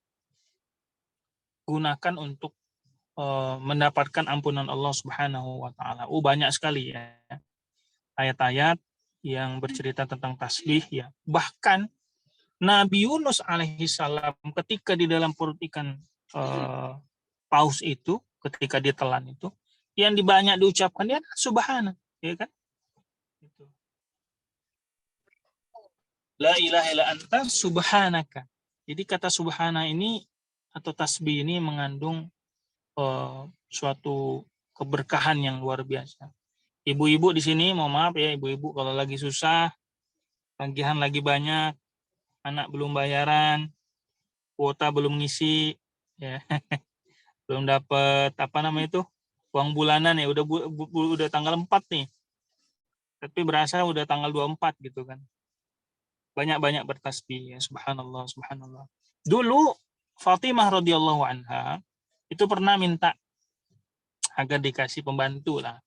gunakan untuk mendapatkan ampunan Allah Subhanahu wa taala. Banyak sekali ya ayat-ayat yang bercerita tentang tasbih ya. Bahkan Nabi Yunus alaihissalam ketika di dalam perut ikan paus itu, ketika ditelan itu, yang banyak diucapkan dia subhana, ya kan? Itu. La ilaha illa anta subhanaka. Jadi kata subhana ini atau tasbih ini mengandung suatu keberkahan yang luar biasa. Ibu-ibu di sini, mohon maaf ya ibu-ibu kalau lagi susah, tagihan lagi banyak, anak belum bayaran, kuota belum ngisi, ya belum dapat uang bulanan ya, udah tanggal 4 nih, tapi berasa udah tanggal 24 gitu kan. Banyak-banyak bertasbih ya, subhanallah, subhanallah. Dulu Fatimah radhiyallahu anha itu pernah minta agar dikasih pembantu lah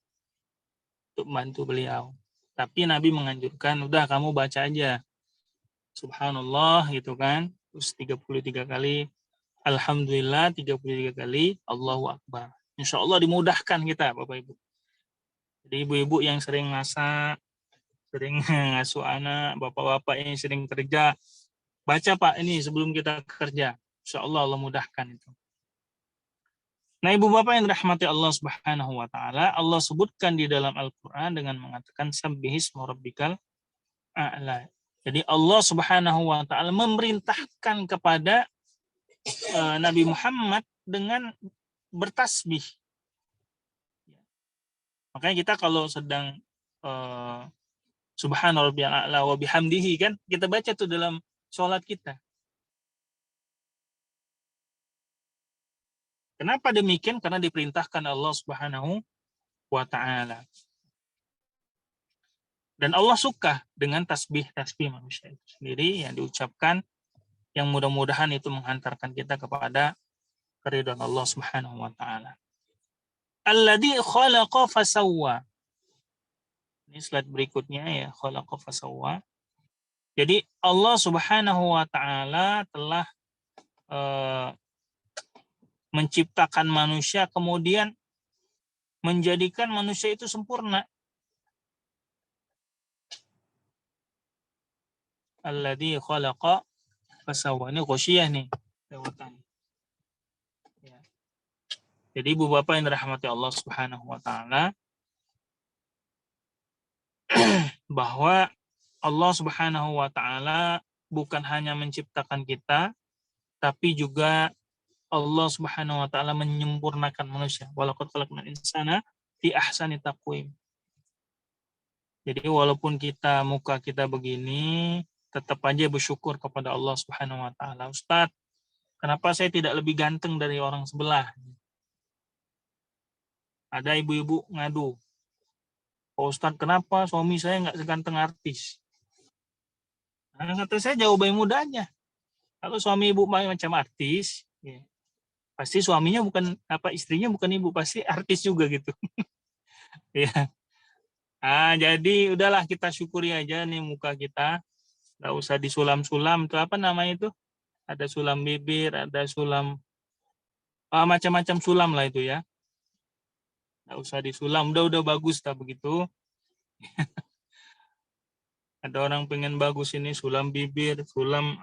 untuk membantu beliau. Tapi Nabi menganjurkan, udah kamu baca aja. Subhanallah gitu kan. Terus 33 kali. Alhamdulillah 33 kali. Allahu Akbar. Insya Allah dimudahkan kita Bapak Ibu. Jadi ibu-ibu yang sering masak, sering ngasuh anak, bapak-bapak yang sering kerja, baca Pak ini sebelum kita kerja. Insya Allah Allah mudahkan itu. Nah, ibu bapak yang dirahmati Allah Subhanahu wa taala, Allah sebutkan di dalam Al-Qur'an dengan mengatakan sabbihisma rabbikal a'la. Jadi Allah Subhanahu wa taala memerintahkan kepada Nabi Muhammad dengan bertasbih. Makanya kita kalau sedang subhana rabbiyal a'la wa bihamdihi kan, kita baca tuh dalam sholat kita. Kenapa demikian? Karena diperintahkan Allah Subhanahu wa taala. Dan Allah suka dengan tasbih-tasbih manusia itu sendiri yang diucapkan, yang mudah-mudahan itu menghantarkan kita kepada keridhaan Allah Subhanahu wa taala. Alladzi khalaqa fasawwa. Ini slide berikutnya ya, khalaqa fasawwa. Jadi Allah Subhanahu wa taala telah menciptakan manusia, kemudian menjadikan manusia itu sempurna. Alladzi khalaqa fasawwa. Ini khosyiyah nih. Ya. Jadi ibu bapak yang dirahmati Allah Subhanahu wa taala, bahwa Allah Subhanahu wa taala bukan hanya menciptakan kita, tapi juga Allah Subhanahu wa taala menyempurnakan manusia. Walaqad khalaqnal insana fi ahsani taqwim. Jadi walaupun muka kita begini, tetap aja bersyukur kepada Allah Subhanahu wa taala. Ustaz, kenapa saya tidak lebih ganteng dari orang sebelah? Ada ibu-ibu ngadu. Pak Ustaz, kenapa suami saya nggak seganteng artis? Nah, kata saya jawaban mudahnya. Kalau suami ibu macam artis, ya, pasti suaminya istrinya bukan ibu, pasti artis juga gitu. Ya. Jadi udahlah kita syukuri aja nih muka kita. Nggak usah disulam-sulam. Itu apa namanya itu? Ada sulam bibir, ada sulam macam-macam sulam lah itu ya. Nggak usah disulam. Udah bagus tak begitu. Ada orang pengen bagus ini, sulam bibir, sulam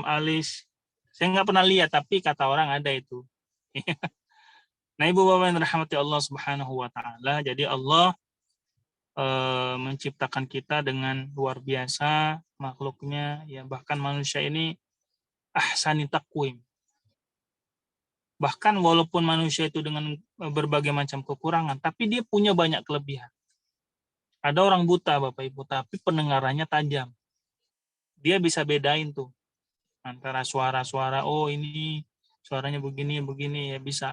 alis. Saya nggak pernah lihat, tapi kata orang ada itu. Nah, ibu bapak yang dirahmati Allah Subhanahu wa taala, jadi Allah menciptakan kita dengan luar biasa makhluknya, ya bahkan manusia ini ahsani taqwim. Bahkan walaupun manusia itu dengan berbagai macam kekurangan, tapi dia punya banyak kelebihan. Ada orang buta, Bapak Ibu, tapi pendengarannya tajam. Dia bisa bedain tuh antara suara-suara, oh ini suaranya begini, ya bisa.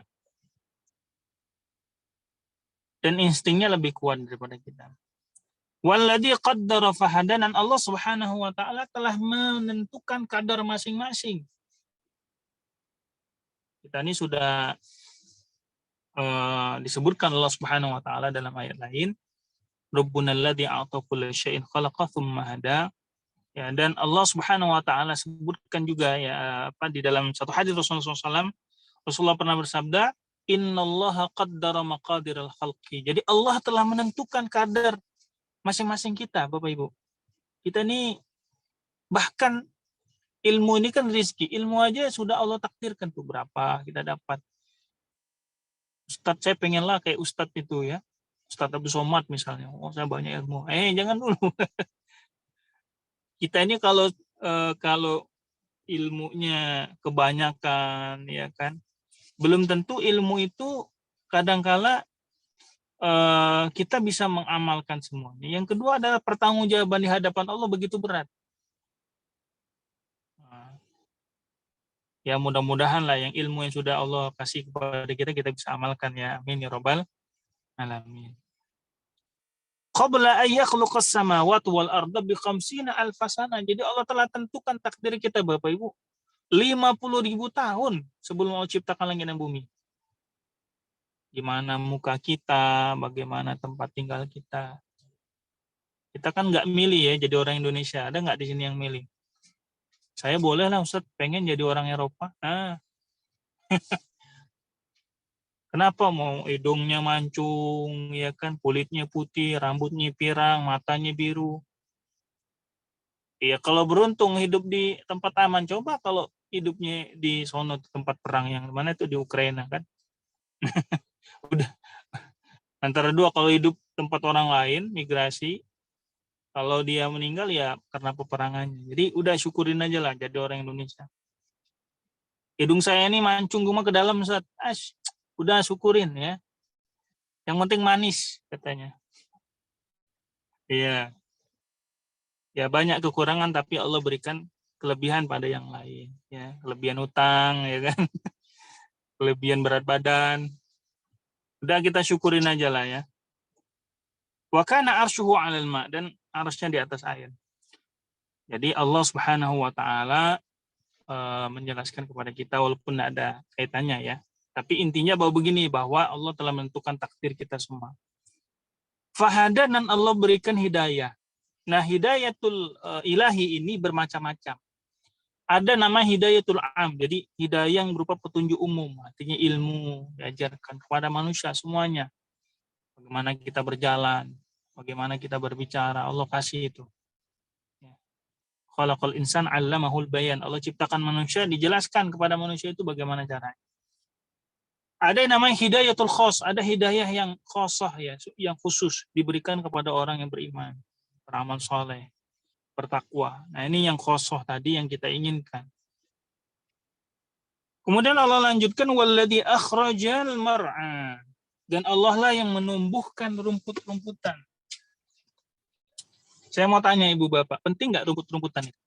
Dan instingnya lebih kuat daripada kita. Walladzi qaddara fahada, dan Allah Subhanahu wa taala telah menentukan kadar masing-masing. Kita ini sudah disebutkan Allah Subhanahu wa taala dalam ayat lain, Rabbunal ladzi a'ta kulla syai'in khalaqa tsumma hada. Ya, dan Allah Subhanahu wa taala sebutkan juga ya di dalam satu hadis Rasulullah SAW, Rasulullah pernah bersabda, innallaha qaddara maqadiral khalqi. Jadi Allah telah menentukan kadar masing-masing kita, Bapak Ibu. Kita ini bahkan ilmu ini kan rezeki, ilmu aja sudah Allah takdirkan tuh berapa kita dapat. Ustadz, saya pengenlah kayak Ustadz itu ya, Ustadz Abdul Somad misalnya. Oh, saya banyak ilmu. Jangan dulu. Kita ini kalau ilmunya kebanyakan, ya kan, belum tentu ilmu itu kadangkala kita bisa mengamalkan semuanya. Yang kedua adalah pertanggungjawaban di hadapan Allah begitu berat. Ya mudah-mudahan lah yang ilmu yang sudah Allah kasih kepada kita bisa amalkan ya. Amin ya rabbal alamin. Qabla an yakhluqas samawati wal arda bi 50 alf sana. Jadi Allah telah tentukan takdir kita, Bapak Ibu, 50.000 tahun sebelum Allah ciptakan langit dan bumi. Gimana muka kita, bagaimana tempat tinggal kita. Kita kan nggak milih ya jadi orang Indonesia. Ada nggak di sini yang milih? Saya boleh lah Ustaz, pengen jadi orang Eropa. Kenapa mau hidungnya mancung, ya kan, kulitnya putih, rambutnya pirang, matanya biru. Ya kalau beruntung hidup di tempat aman, coba kalau hidupnya di sono tempat perang yang mana itu di Ukraina kan. Udah antara dua, kalau hidup tempat orang lain migrasi, kalau dia meninggal ya karena peperangannya. Jadi udah syukurin aja lah jadi orang Indonesia. Hidung saya ini mancung cuma ke dalam Ustaz. Udah syukurin ya. Yang penting manis katanya. Iya. Ya banyak kekurangan tapi Allah berikan kelebihan pada yang lain ya. Kelebihan utang ya kan. Kelebihan berat badan. Udah kita syukurin aja lah ya. Wa kana arshuhu 'alal ma', dan arsy-nya di atas air. Jadi Allah Subhanahu wa taala menjelaskan kepada kita walaupun tidak ada kaitannya ya. Tapi intinya bahwa begini, bahwa Allah telah menentukan takdir kita semua. Fahada, dan Allah berikan hidayah. Nah, hidayatul ilahi ini bermacam-macam. Ada nama hidayatul am, jadi hidayah yang berupa petunjuk umum, artinya ilmu diajarkan kepada manusia semuanya. Bagaimana kita berjalan, bagaimana kita berbicara, Allah kasih itu. Khalaqal insan 'allamahul bayan. Allah ciptakan manusia, dijelaskan kepada manusia itu bagaimana caranya. Ada yang namanya hidayatul khos, ada hidayah yang khosah ya, yang khusus diberikan kepada orang yang beriman, beramal soleh, bertakwa. Nah ini yang khosah tadi yang kita inginkan. Kemudian Allah lanjutkan walladzi akhrajal mar'a, dan Allah lah yang menumbuhkan rumput-rumputan. Saya mau tanya Ibu Bapak, penting nggak rumput-rumputan itu?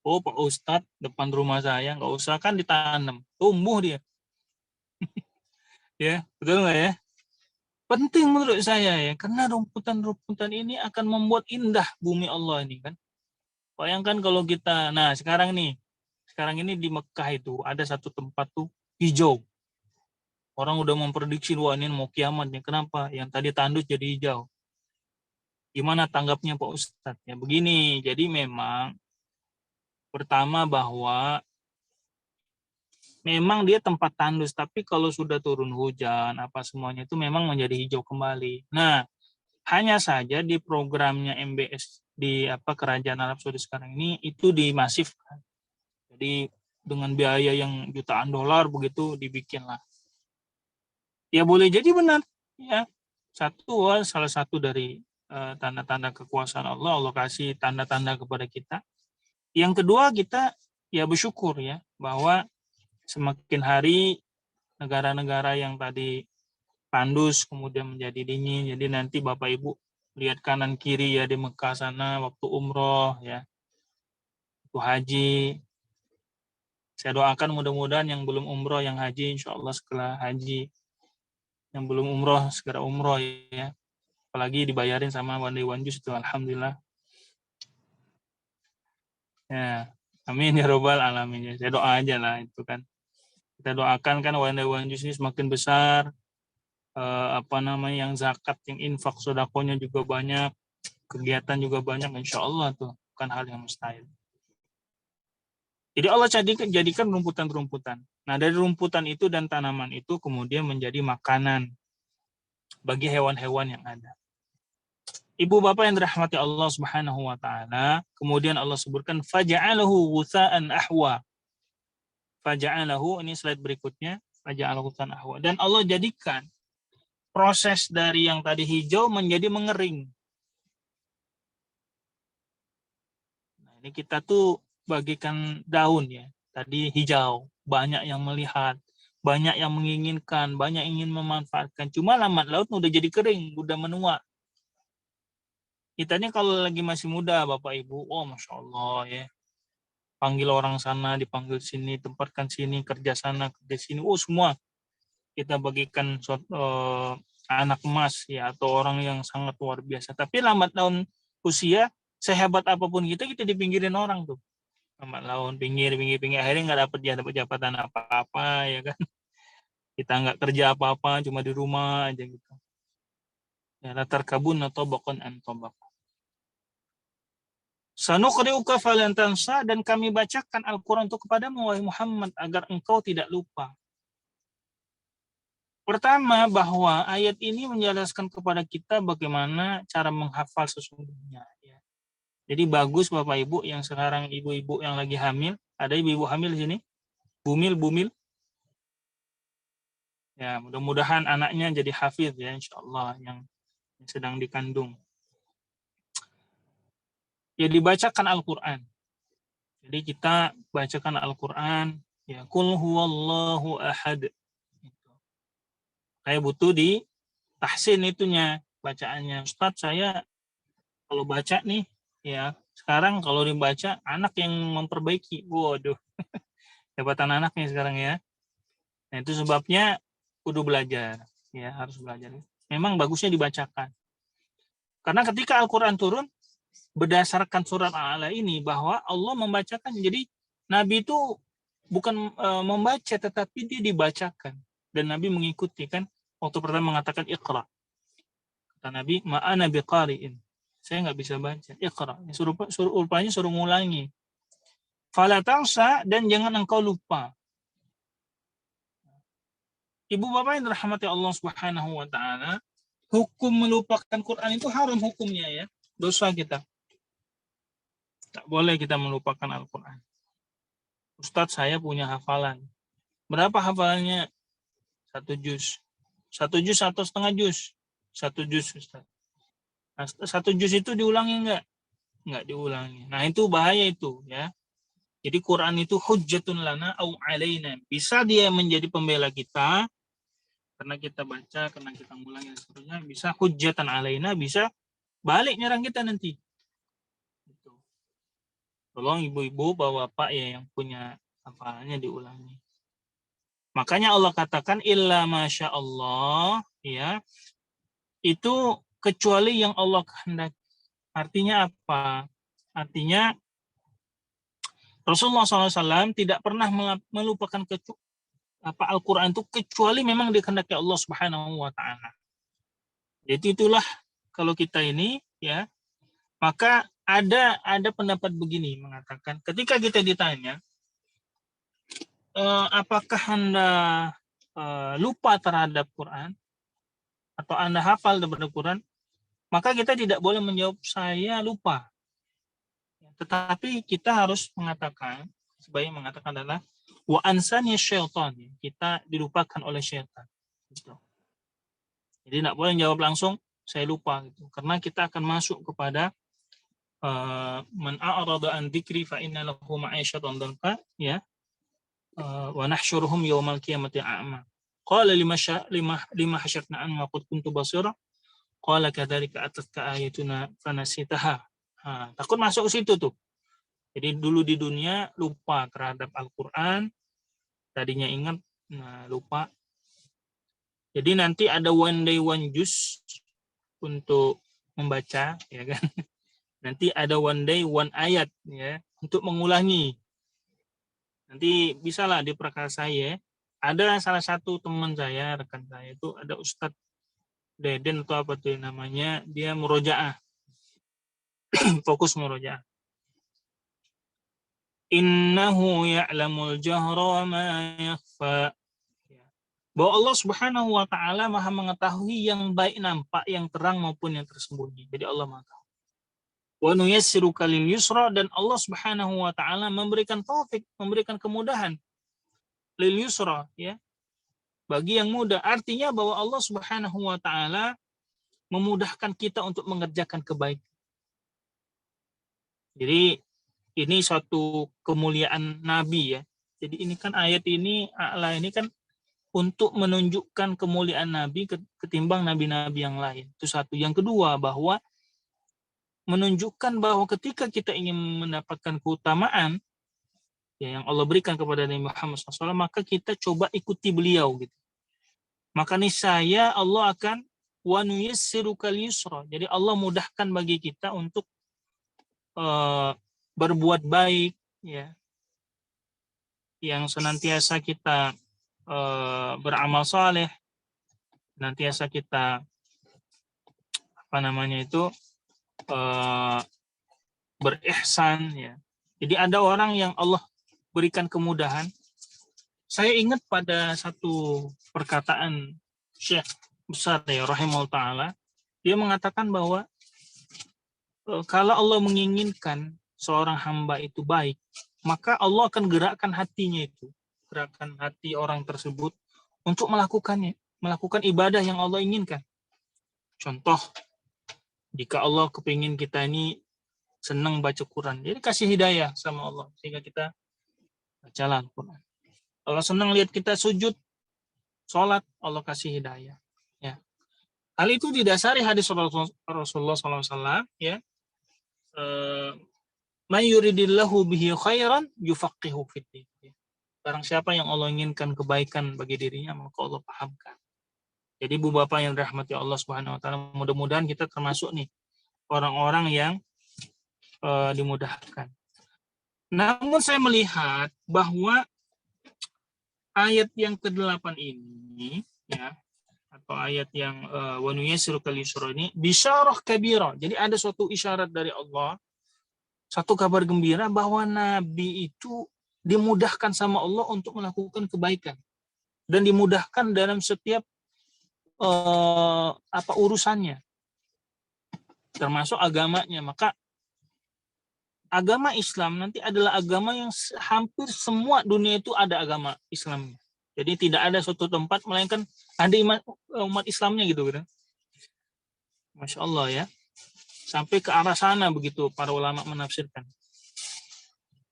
Oh Pak Ustadz, depan rumah saya nggak usah, kan ditanam, tumbuh dia. Ya, betul nggak ya? Penting menurut saya ya, karena rumputan-rumputan ini akan membuat indah bumi Allah ini kan. Bayangkan kalau kita, nah sekarang ini di Mekah itu ada satu tempat tuh hijau. Orang udah memprediksi, wah ini mau kiamat nih. Kenapa? Yang tadi tandus jadi hijau. Gimana tanggapnya Pak Ustadz? Ya begini, jadi memang pertama bahwa memang dia tempat tandus, tapi kalau sudah turun hujan, apa semuanya itu memang menjadi hijau kembali. Nah, hanya saja di programnya MBS di Kerajaan Arab Saudi sekarang ini itu dimasifkan. Jadi dengan biaya yang jutaan dolar begitu dibikinlah. Ya boleh jadi benar, ya. Salah satu dari tanda-tanda kekuasaan Allah, Allah kasih tanda-tanda kepada kita. Yang kedua, kita ya bersyukur ya bahwa semakin hari negara-negara yang tadi tandus kemudian menjadi dingin. Jadi nanti Bapak Ibu lihat kanan kiri ya di Mekah sana waktu umroh ya, waktu haji. Saya doakan mudah-mudahan yang belum umroh, yang haji insya Allah setelah haji. Yang belum umroh segera umroh ya. Apalagi dibayarin sama One Day One Juice itu alhamdulillah. Ya, amin ya robbal alamin ya. Saya doa aja lah itu kan. Kita doakan kan One Day One Juice ini semakin besar. Yang zakat, yang infak, sodakonya juga banyak, kegiatan juga banyak, insya Allah tuh bukan hal yang mustahil. Jadi Allah jadikan rumputan-rumputan. Nah dari rumputan itu dan tanaman itu kemudian menjadi makanan bagi hewan-hewan yang ada. Ibu bapak yang dirahmati Allah Subhanahu wa taala, kemudian Allah sebutkan faja'alahu ghutsa'an ahwa. Faja'alahu, ini slide berikutnya, faja'alahu ghutsa'an ahwa. Dan Allah jadikan proses dari yang tadi hijau menjadi mengering. Nah, ini kita tuh bagikan daun ya. Tadi hijau, banyak yang melihat, banyak yang menginginkan, banyak ingin memanfaatkan. Cuma lambat laut udah jadi kering, udah menua. Kita ini kalau lagi masih muda, Bapak Ibu, oh Masya Allah ya. Panggil orang sana, dipanggil sini, tempatkan sini, kerja sana, kerja sini. Oh semua kita bagikan anak emas ya, atau orang yang sangat luar biasa. Tapi lambat laun usia, sehebat apapun kita dipinggirin orang tuh. Lambat laun pinggir, akhirnya nggak dapat jabatan apa-apa ya kan. Kita nggak kerja apa-apa, cuma di rumah aja gitu. Ya, latar kabun atau bakon antobak. Sanuqri'uka falan tansa, dan kami bacakan Al-Quran itu kepadamu wahai Muhammad agar engkau tidak lupa. Pertama, bahwa ayat ini menjelaskan kepada kita bagaimana cara menghafal sesungguhnya. Ya. Jadi bagus Bapak Ibu yang sekarang ibu-ibu yang lagi hamil. Ada ibu-ibu hamil di sini? Bumil. Ya, mudah-mudahan anaknya jadi hafidh ya, insya Allah yang sedang dikandung. Ya, dibacakan Al-Quran. Jadi kita bacakan Al-Quran. Ya, Qul huwallahu ahad. Saya butuh di tahsin itunya, bacaannya. Ustadz, saya kalau baca nih, ya sekarang kalau dibaca, anak yang memperbaiki. Waduh, jabatan anaknya sekarang ya. Nah, itu sebabnya kudu belajar. Ya, harus belajar. Memang bagusnya dibacakan. Karena ketika Al-Quran turun, berdasarkan surat Al-A'la ini, bahwa Allah membacakan. Jadi, Nabi itu bukan membaca, tetapi dia dibacakan. Dan Nabi mengikuti kan. Waktu pertama mengatakan Iqra. Kata Nabi, ma'ana biqari'in. Saya nggak bisa baca. Iqra. Suruh ngulangi. Fala tansa, dan jangan engkau lupa. Ibu bapak yang dirahmati Allah Subhanahu wa taala, hukum melupakan Quran itu haram hukumnya ya. Dosa kita. Tak boleh kita melupakan Al-Quran. Ustadz, saya punya hafalan. Berapa hafalannya? 1 juz. 1 juz atau setengah juz? 1 juz, Ustadz. Nah, 1 juz itu diulangi enggak? Enggak diulangi. Nah, itu bahaya itu ya. Jadi Quran itu hujjatun lana au alaina. Bisa dia menjadi pembela kita karena kita baca, karena kita ngulangi dan seterusnya. Bisa hujjatan alaina, bisa balik nyerang kita nanti. Gitu. Tolong ibu-ibu, bapak-bapak ya yang punya hafalannya diulangi. Makanya Allah katakan illa masya Allah ya. Itu kecuali yang Allah kehendaki. Artinya apa? Artinya Rasulullah SAW tidak pernah melupakan Al-Quran itu kecuali memang dikehendaki Allah Subhanahu wa taala. Jadi itulah kalau kita ini ya, maka ada pendapat begini mengatakan ketika kita ditanya apakah Anda lupa terhadap Quran atau Anda hafal terhadap Quran, maka kita tidak boleh menjawab saya lupa. Tetapi kita harus mengatakan, sebaiknya mengatakan adalah wa ansani syaitan, kita dilupakan oleh syaitan. Gitu. Jadi tidak boleh jawab langsung saya lupa gitu. Karena kita akan masuk kepada man a'rada an dzikri fa inna lahu ma'isyatan dhanka, ya. Wa nahsyuruhum yaumal qiyamati a'ma. Qala lima hasyarna an wa qad kuntu basira. Qala kadzalika atatka ayatuna fanasitaha. Takut masuk ke situ tuh. Jadi dulu di dunia lupa terhadap Al-Qur'an, tadinya ingat, lupa. Jadi nanti ada one day one juz untuk membaca, ya kan. Nanti ada one day one ayat, ya, untuk mengulangi. Nanti bisalah diperkasai, ya. Ada salah satu teman saya, rekan saya itu ada Ustadz Deden atau apa tuh namanya, dia murojaah. Fokus murojaah. Innahu ya'lamul jahra wa ma yakhfa. Bahwa Allah Subhanahu wa taala Maha mengetahui yang baik nampak, yang terang maupun yang tersembunyi. Jadi Allah Maha tahu. Wa nuyassiruka lil yusra, dan Allah Subhanahu wa taala memberikan taufik, memberikan kemudahan lil yusra, ya, bagi yang mudah. Artinya bahwa Allah Subhanahu wa taala memudahkan kita untuk mengerjakan kebaikan. Jadi ini suatu kemuliaan Nabi, ya. Jadi ini kan ayat ini, a'la ini kan untuk menunjukkan kemuliaan Nabi ketimbang nabi-nabi yang lain. Itu satu. Yang kedua, bahwa menunjukkan bahwa ketika kita ingin mendapatkan keutamaan, ya, yang Allah berikan kepada Nabi Muhammad SAW, maka kita coba ikuti beliau, gitu. Maka niscaya Allah akan wa nuyassiruka lil yusra. Jadi Allah mudahkan bagi kita untuk berbuat baik, ya, yang senantiasa kita beramal saleh, senantiasa kita berihsan, ya. Jadi ada orang yang Allah berikan kemudahan. Saya ingat pada satu perkataan Syekh besar, ya, rahimahullah taala, dia mengatakan bahwa kalau Allah menginginkan seorang hamba itu baik, maka Allah akan gerakkan hatinya itu, gerakkan hati orang tersebut untuk melakukan ibadah yang Allah inginkan. Contoh, jika Allah kepingin kita ini senang baca Quran, jadi kasih hidayah sama Allah sehingga kita bacalah Al-Quran. Allah senang lihat kita sujud, sholat, Allah kasih hidayah. Ya. Hal itu didasari hadis Rasulullah SAW, ya. May yuridillahu bihi khairan yufaqihu fiddin. Barang siapa yang Allah inginkan kebaikan bagi dirinya, maka Allah pahamkan. Jadi Bu Bapak yang dirahmati Allah Subhanahu wa taala, mudah-mudahan kita termasuk nih orang-orang yang dimudahkan. Namun saya melihat bahwa ayat yang ke-8 ini, ya, atau ayat yang wa nuyassiruka lil yusra ini bisyarah kabira. Jadi ada suatu isyarat dari Allah, satu kabar gembira bahwa Nabi itu dimudahkan sama Allah untuk melakukan kebaikan dan dimudahkan dalam setiap urusannya, termasuk agamanya. Maka agama Islam nanti adalah agama yang hampir semua dunia itu ada agama Islamnya. Jadi tidak ada suatu tempat melainkan ada umat Islamnya, gitu. Masya Allah, ya. Sampai ke arah sana begitu para ulama menafsirkan.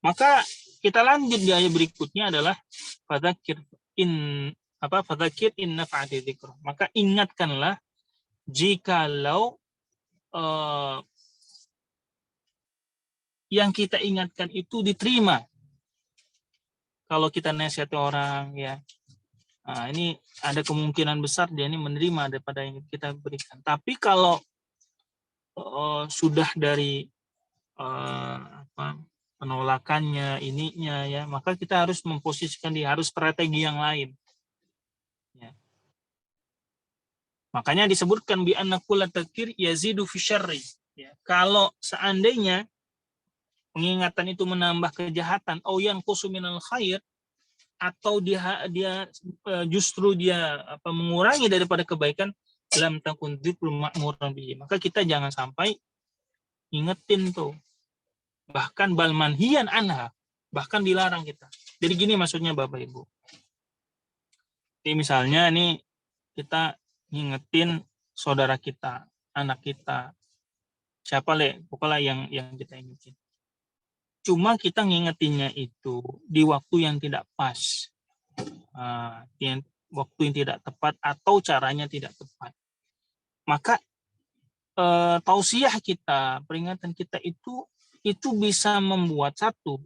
Maka kita lanjut di ayat berikutnya adalah fadzakir in nafa'ati dzikra. Maka ingatkanlah jikalau yang kita ingatkan itu diterima. Kalau kita nasihati orang, ya, ini ada kemungkinan besar dia ini menerima daripada yang kita berikan. Tapi kalau sudah dari penolakannya, ininya, ya, maka kita harus memposisikan dia, harus strategi yang lain. Ya. Makanya disebutkan bi anna kulla tadzkir yazidu fi syarri. Ya. Kalau seandainya pengingatan itu menambah kejahatan, au yanqusu minal khair, atau dia justru dia mengurangi daripada kebaikan, lam takun dzikrul ma'muran bihi. Maka kita jangan sampai ingetin tuh. Bahkan bal manhiyan anha, bahkan dilarang kita. Jadi gini maksudnya Bapak Ibu. Jadi misalnya nih kita ngingetin saudara kita, anak kita, Siapa pokoknya yang kita ingetin. Cuma kita ngingetinnya itu di waktu yang tidak pas, waktu yang tidak tepat atau caranya tidak tepat. Maka tausiah kita, peringatan kita itu bisa membuat satu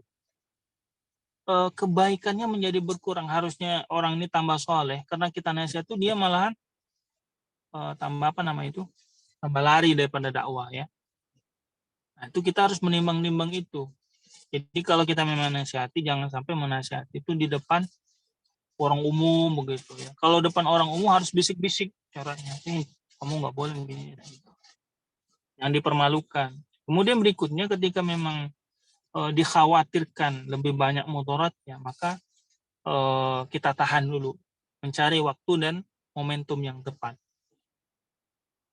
kebaikannya menjadi berkurang. Harusnya orang ini tambah soleh karena kita nasihat itu dia malahan tambah tambah lari daripada dakwah ya. Nah, itu kita harus menimbang-nimbang itu. Jadi kalau kita memang nasihati, jangan sampai menasihati itu di depan orang umum begitu ya. Kalau depan orang umum harus bisik-bisik caranya. Kamu nggak boleh begini. Yang dipermalukan. Kemudian berikutnya ketika memang dikhawatirkan lebih banyak mudaratnya, maka kita tahan dulu, mencari waktu dan momentum yang tepat.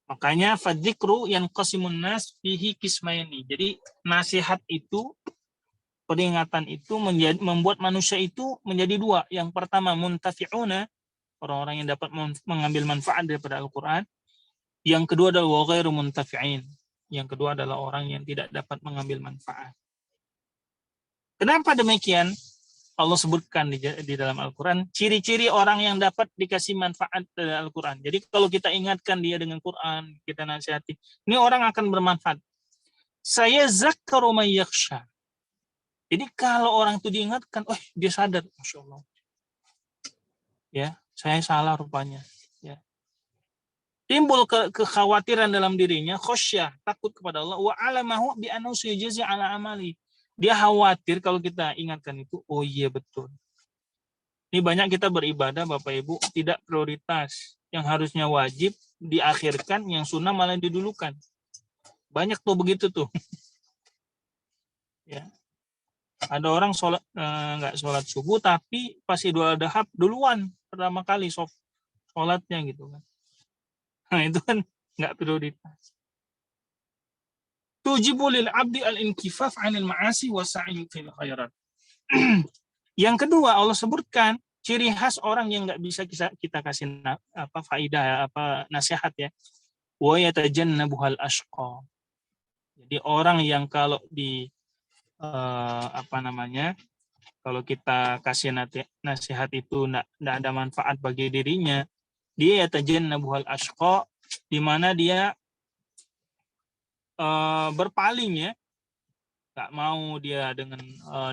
Makanya fadzikru yanqasimun nas fihi qismaini. Jadi nasihat itu, peringatan itu membuat manusia itu menjadi dua. Yang pertama muntafi'una, orang-orang yang dapat mengambil manfaat daripada Al-Quran. Yang kedua adalah wa ghairu muntafi'in. Yang kedua adalah orang yang tidak dapat mengambil manfaat. Kenapa demikian? Allah sebutkan di dalam Al-Quran ciri-ciri orang yang dapat dikasih manfaat dari Al-Quran. Jadi kalau kita ingatkan dia dengan Quran, kita nasihati, ini orang akan bermanfaat. Saya zakkaru may yakhsha. Jadi kalau orang itu diingatkan, dia sadar, Masya Allah. Ya, saya salah rupanya. Ya. Timbul kekhawatiran dalam dirinya, khosyah, takut kepada Allah, wa alamahu bi annahu sayajzi ala amali. Dia khawatir kalau kita ingatkan itu, oh iya betul. Ini banyak kita beribadah Bapak Ibu tidak prioritas. Yang harusnya wajib diakhirkan, yang sunnah malah didulukan. Banyak tuh begitu tuh. Ya. Ada orang nggak sholat subuh tapi pas Idul Adha duluan pertama kali sholatnya gitu kan. Nah itu kan nggak prioritas. Tujibu lil abdi al-inkifaf 'anil ma'asi wa sa'yu fil khairat. Yang kedua Allah sebutkan ciri khas orang yang nggak bisa kita kasih faidah nasihat ya. Wa yatajannabuhal ashqa. Jadi orang yang kalau kalau kita kasih nasihat itu nggak ada manfaat bagi dirinya, dia yatajannabuhal ashqa, di mana dia berpaling ya, nggak mau dia dengan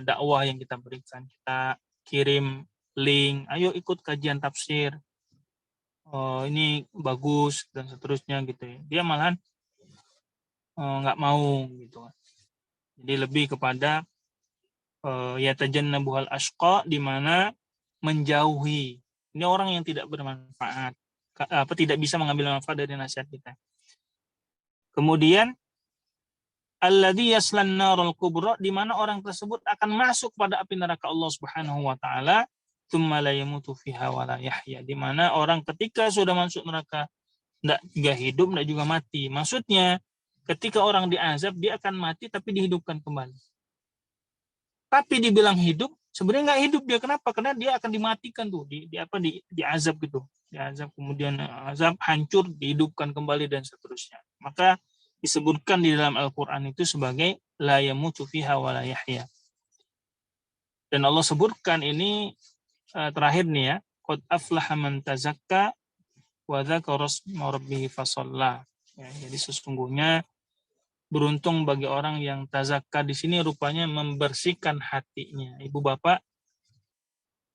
dakwah yang kita berikan. Kita kirim link, ayo ikut kajian tafsir, ini bagus dan seterusnya gitu ya. Dia malahan nggak mau gitu. Jadi lebih kepada yatajannabuhal ashqa, di mana menjauhi. Ini orang yang tidak bermanfaat, tidak bisa mengambil manfaat dari nasihat kita. Kemudian alladzi yaslan narul kubra, di mana orang tersebut akan masuk pada api neraka Allah Subhanahu wa taala, tsumma la yamutu fiha wa la yahya, di mana orang ketika sudah masuk neraka enggak hidup, enggak juga mati. Maksudnya ketika orang diazab dia akan mati tapi dihidupkan kembali. Tapi dibilang hidup, sebenarnya enggak hidup dia. Kenapa? Karena dia akan dimatikan tuh, diazab gitu. Diazab kemudian azab, hancur, dihidupkan kembali dan seterusnya. Maka disebutkan di dalam Al-Quran itu sebagai la yamutu fiha wa la yahya. Dan Allah sebutkan ini terakhir nih ya, qad aflaha man tazakka wa dzakara isma rabbih fasalla. Ya, jadi sesungguhnya beruntung bagi orang yang tazakka, di sini rupanya membersihkan hatinya. Ibu bapak,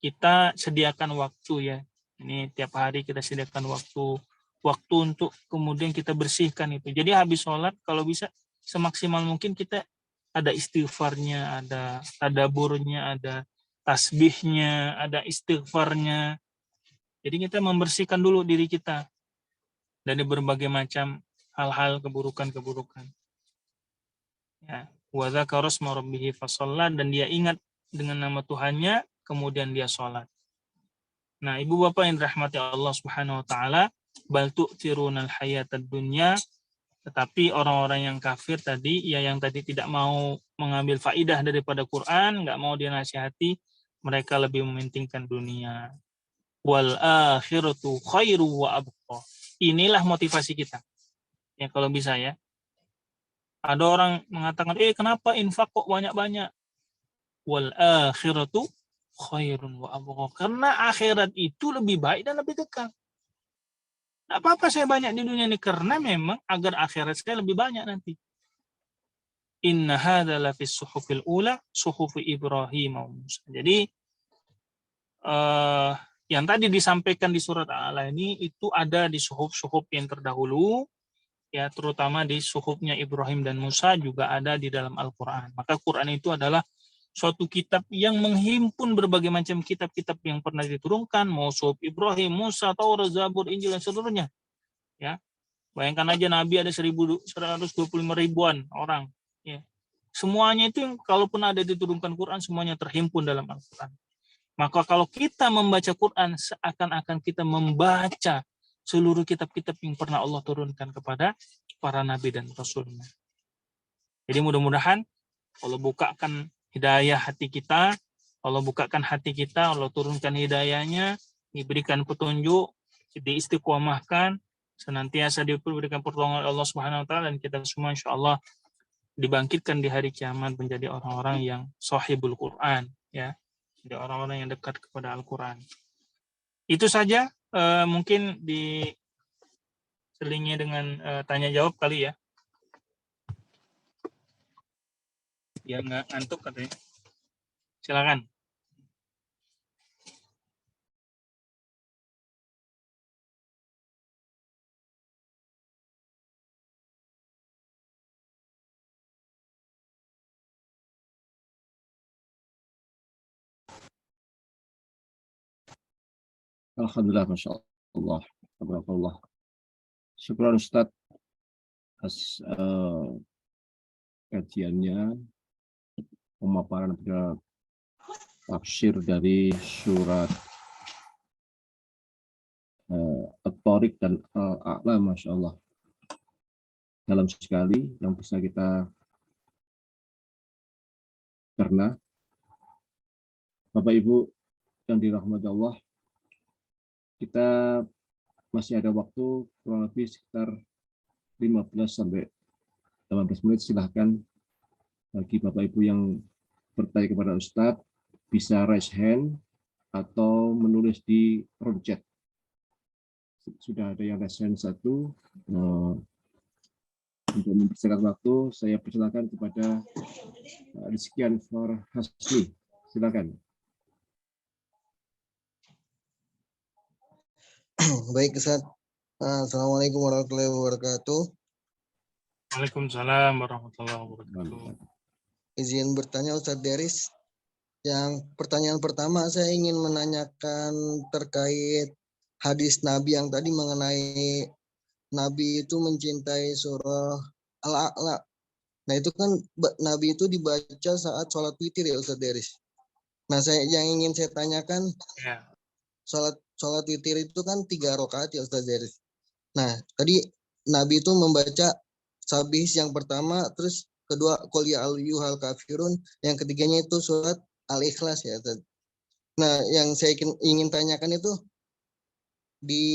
kita sediakan waktu ya. Ini tiap hari kita sediakan waktu untuk kemudian kita bersihkan itu. Jadi habis sholat kalau bisa semaksimal mungkin kita ada istighfarnya, ada tadaburnya, ada tasbihnya, ada istighfarnya. Jadi kita membersihkan dulu diri kita dari berbagai macam hal-hal keburukan-keburukan. Ya, wa dzakara isma rabbih fasalla, dan dia ingat dengan nama Tuhannya kemudian dia sholat. Nah, ibu bapak yang dirahmati Allah Subhanahu wa taala, bal tu'thirunal hayatad dunya, tetapi orang-orang yang kafir tadi, ya yang tadi tidak mau mengambil faidah daripada Quran, nggak mau dinasihati, mereka lebih mementingkan dunia. Wal akhiratu khairu wa abqa. Inilah motivasi kita. Ya kalau bisa ya. Ada orang mengatakan, kenapa infak kok banyak-banyak? Wal akhiratu khairun wa abqa. Karena akhirat itu lebih baik dan lebih kekal. Tidak apa-apa saya banyak di dunia ini, karena memang agar akhirat saya lebih banyak nanti. Inna hadza la fis suhufil ula, suhufi Ibrahim wa Musa. Jadi yang tadi disampaikan di surat Al-A'la ini itu ada di suhuf-suhuf yang terdahulu, ya, terutama di suhufnya Ibrahim dan Musa, juga ada di dalam Al-Quran. Maka Quran itu adalah suatu kitab yang menghimpun berbagai macam kitab-kitab yang pernah diturunkan, mau suhuf Ibrahim, Musa, Taurat, Zabur, Injil, dan seluruhnya. Ya, bayangkan aja Nabi ada 125 ribuan orang. Ya. Semuanya itu yang kalaupun ada diturunkan Quran, semuanya terhimpun dalam Al-Quran. Maka kalau kita membaca Quran, seakan-akan kita membaca seluruh kitab-kitab yang pernah Allah turunkan kepada para nabi dan rasulnya. Jadi mudah-mudahan Allah bukakan hidayah hati kita, Allah bukakan hati kita, Allah turunkan hidayahnya, diberikan petunjuk, diistiqomahkan, senantiasa diberikan pertolongan Allah Subhanahu wa taala, dan kita semua insyaallah dibangkitkan di hari kiamat menjadi orang-orang yang sahibul Quran, ya, jadi orang-orang yang dekat kepada Al-Quran. Itu saja, mungkin diselingi dengan tanya jawab kali ya. Biar nggak ngantuk katanya. Silakan. Alhamdulillah, Masya Allah. Tabarakallah. Syukran Ustaz atas kajiannya, pemaparan pada tafsir dari surat At-Tariq dan Al-A'la, Masya Allah. Dalam sekali yang bisa kita cerna. Bapak Ibu yang dirahmati Allah, kita masih ada waktu kurang lebih sekitar 15 sampai 18 menit. Silahkan bagi Bapak Ibu yang bertanya kepada Ustadz, bisa raise hand atau menulis di room chat. Sudah ada yang raise hand satu. Untuk mempersingkat waktu, saya persilakan kepada Rizky Anwar Hasmi. Silakan. Baik, Ustaz. Assalamualaikum warahmatullahi wabarakatuh. Waalaikumsalam warahmatullahi wabarakatuh. Izin bertanya Ustaz Deris. Yang pertanyaan pertama saya ingin menanyakan terkait hadis Nabi yang tadi mengenai Nabi itu mencintai surah Al-A'la. Nah itu kan Nabi itu dibaca saat sholat witir ya Ustaz Deris. Nah yang ingin saya tanyakan, Ya. sholat witir itu kan 3 rakaat ya Ustaz Deris. Nah tadi Nabi itu membaca Sabih yang pertama, terus kedua Qul ya ayyuhal kafirun, yang ketiganya itu surat Al-Ikhlas ya Ustaz. Nah yang saya ingin tanyakan itu di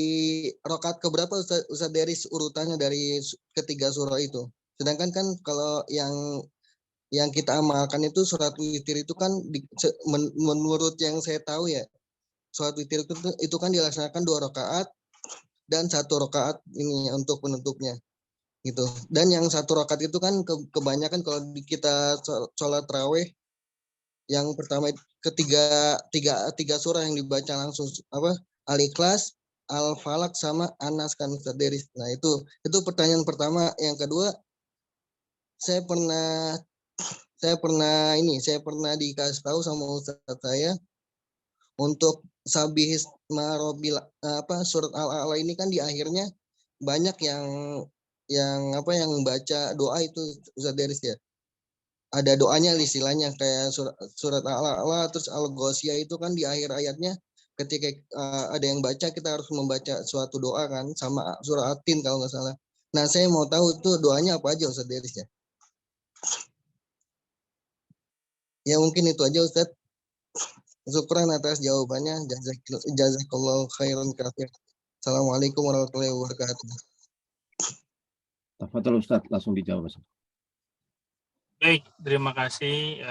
rakaat keberapa Ustaz Deris urutannya dari ketiga surah itu. Sedangkan kan kalau yang kita amalkan itu surat witir itu kan menurut yang saya tahu ya, sholat witir itu kan dilaksanakan 2 rakaat dan 1 rakaat ini untuk penutupnya gitu. Dan yang 1 rakaat itu kan kebanyakan kalau kita sholat tarawih yang pertama tiga surah yang dibaca langsung Al-Ikhlas, Al-Falaq sama Anas kan Ustaz Deris. Nah itu pertanyaan pertama. Yang kedua, saya pernah dikasih tahu sama Ustaz saya untuk Sabih Marobil surat Al-A'la ini kan di akhirnya banyak yang baca doa itu Ustaz Deris ya. Ada doanya istilahnya kayak surat Al-A'la, terus Al-Ghasyiyah itu kan di akhir ayatnya ketika ada yang baca kita harus membaca suatu doa kan, sama surah At-Tin kalau nggak salah. Nah saya mau tahu itu doanya apa aja Ustaz Deris ya. Ya mungkin itu aja Ustaz. Syukran atas jawabannya. Jazakallahu khairan katsir. Assalamualaikum warahmatullahi wabarakatuh. Tafadhol Ustaz, langsung dijawab. Baik, terima kasih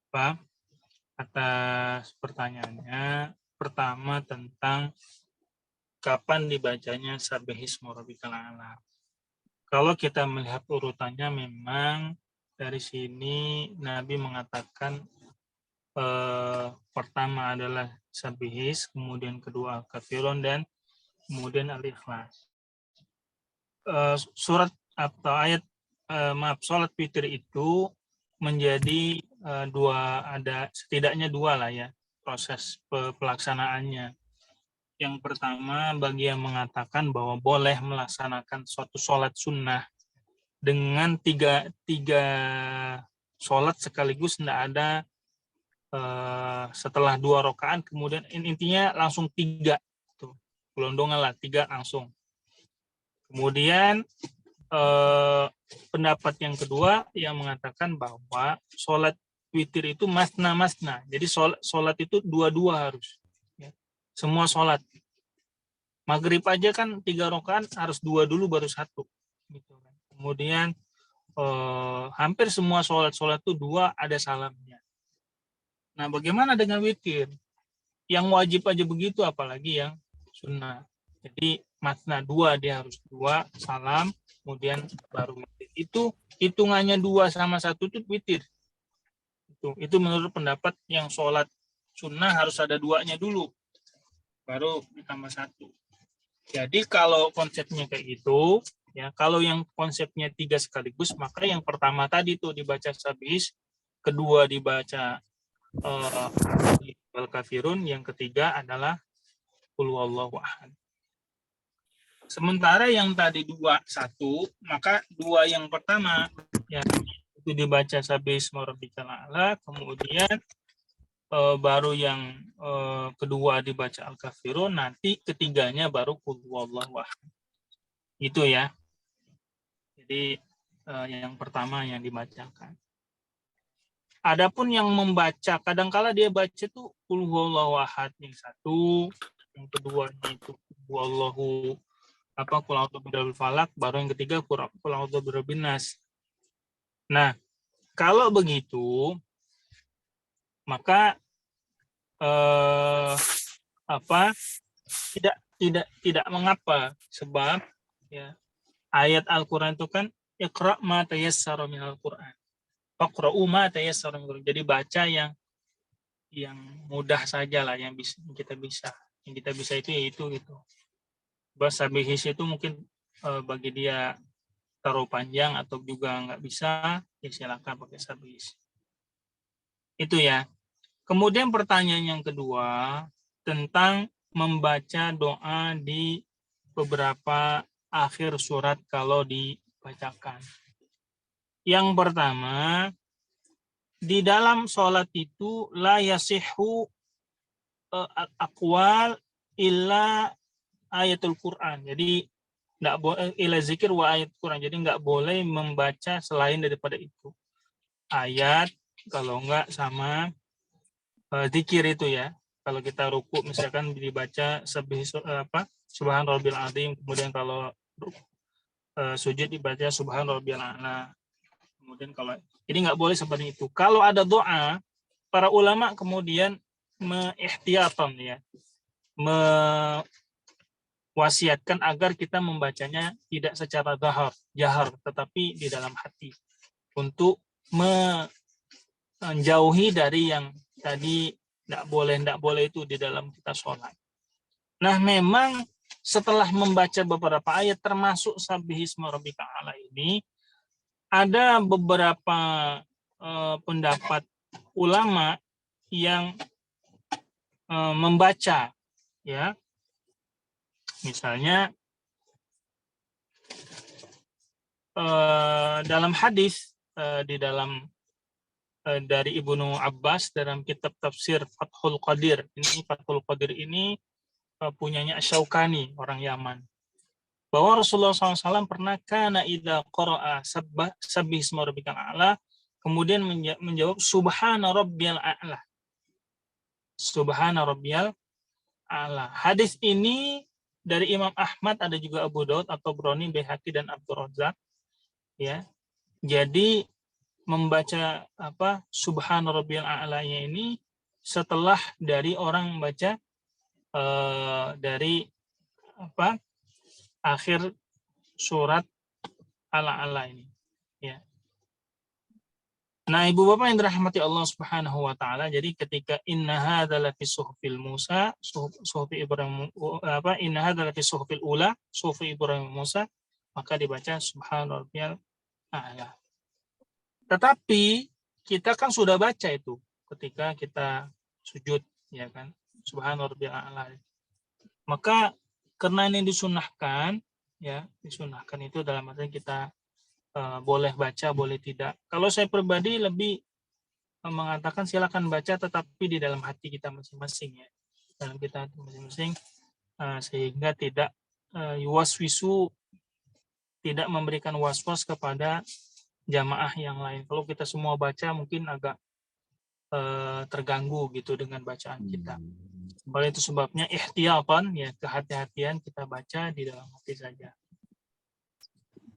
Pak atas pertanyaannya. Pertama tentang kapan dibacanya Sabbihisma Rabbikal A'la. Kalau kita melihat urutannya memang dari sini Nabi mengatakan pertama adalah Sabbihis, kemudian kedua Al-Kafirun, dan kemudian Al-Ikhlas. Surat atau ayat sholat witir itu menjadi setidaknya dua lah ya proses pelaksanaannya. Yang pertama, bagi yang mengatakan bahwa boleh melaksanakan suatu sholat sunnah dengan tiga sholat sekaligus, tidak ada setelah 2 rakaat kemudian intinya langsung 3 tuh, gelondongan lah 3 langsung. Kemudian pendapat yang kedua yang mengatakan bahwa sholat witir itu masna. Jadi sholat itu 2-2 harus. Ya. Semua sholat. Maghrib aja kan 3 rakaat harus 2 dulu baru 1. Gitu. Kemudian hampir semua sholat itu 2 ada salamnya. Nah, bagaimana dengan witir? Yang wajib aja begitu, apalagi yang sunnah. Jadi masna 2 dia harus 2 salam, kemudian baru witir. Itu hitungannya 2 sama 1 itu witir. Itu menurut pendapat yang sholat sunnah harus ada 2-nya dulu, baru ditambah 1. Jadi kalau konsepnya kayak gitu, ya kalau yang konsepnya 3 sekaligus, maka yang pertama tadi tuh dibaca Sabbihis, kedua dibaca Al-Kafirun, yang ketiga adalah Qul huwallahu ahad. Sementara yang tadi 2-1, maka 2 yang pertama ya itu dibaca Sabbihisma Rabbikal A'la, kemudian baru yang kedua dibaca Al-Kafirun, nanti ketiganya baru Qul huwallahu ahad. Itu ya. Jadi yang pertama yang dibacakan. Adapun yang membaca, kadangkala dia baca tuh Qul huwallahu ahad yang satu, yang kedua itu Wallahu Qul a'udzu birabbil falaq, baru yang ketiga Qul a'udzu birabbin nas. Nah, kalau begitu maka tidak mengapa, sebab ya ayat Al-Qur'an itu kan Iqra' ma tayassara minal Qur'an. Faqra'u ma tayassara minal Qur'an. Jadi baca yang mudah saja lah, yang kita bisa. Yang kita bisa itu. Bahasa Sabbihis itu mungkin bagi dia taruh panjang atau juga nggak bisa, ya silakan pakai Sabbihis. Itu ya. Kemudian pertanyaan yang kedua tentang membaca doa di beberapa akhir surat kalau dibacakan. Yang pertama, di dalam sholat itu la yasihhu aqwal illa ayatul Quran. Jadi nggak boleh ila zikir wa ayat Quran. Jadi nggak boleh membaca selain daripada itu. Ayat kalau nggak sama zikir itu ya. Kalau kita ruku misalkan dibaca Subhan Rabbil Azim, kemudian kalau sujud dibaca Subhan Rabbil A'la. Kemudian kalau jadi nggak boleh seperti itu. Kalau ada doa, para ulama kemudian mengihtiyatan ya, mewasiatkan agar kita membacanya tidak secara jahar, tetapi di dalam hati, untuk menjauhi dari yang tadi tidak boleh itu di dalam kita sholat. Nah, memang setelah membaca beberapa ayat termasuk Sabbihisma Rabbikal A'la ini, ada beberapa pendapat ulama yang membaca ya, misalnya dalam hadis di dalam dari Ibnu Abbas dalam kitab tafsir Fathul Qadir. Ini Fathul Qadir ini punyanya Asy-Syaukani, orang Yaman. Bahwa Rasulullah SAW pernah kana idza qara'a Sabbihisma Rabbikal A'la, kemudian menjawab Subhana Rabbiyal A'la. Subhana Rabbiyal A'la. Hadis ini dari Imam Ahmad, ada juga Abu Daud atau Broni, Baihaqi dan Abdul Razak. Ya. Jadi membaca Subhana rabbiyal a'lanya ini setelah dari orang membaca dari akhir surat Al-A'la ini, ya. Nah, Ibu Bapak yang dirahmati Allah Subhanahu wa taala, jadi ketika inna hadza lafi suhufil Musa, suhufi Ibrahim, inna hadza lafi suhufil ula, suhufi Ibrahim Musa, maka dibaca Subhana rabbiyal a'la. Tetapi kita kan sudah baca itu ketika kita sujud, ya kan, Subhana rabbiyal a'la. Maka karena ini disunahkan, ya, disunahkan itu dalam arti kita boleh baca, boleh tidak. Kalau saya pribadi lebih mengatakan silakan baca, tetapi di dalam hati kita masing-masing, ya, dalam kita masing-masing, sehingga tidak yuwaswisu, tidak memberikan was-was kepada jamaah yang lain. Kalau kita semua baca mungkin agak terganggu gitu dengan bacaan kita. Oleh itu sebabnya ihtiyatan, ya, kehati-hatian, kita baca di dalam hati saja.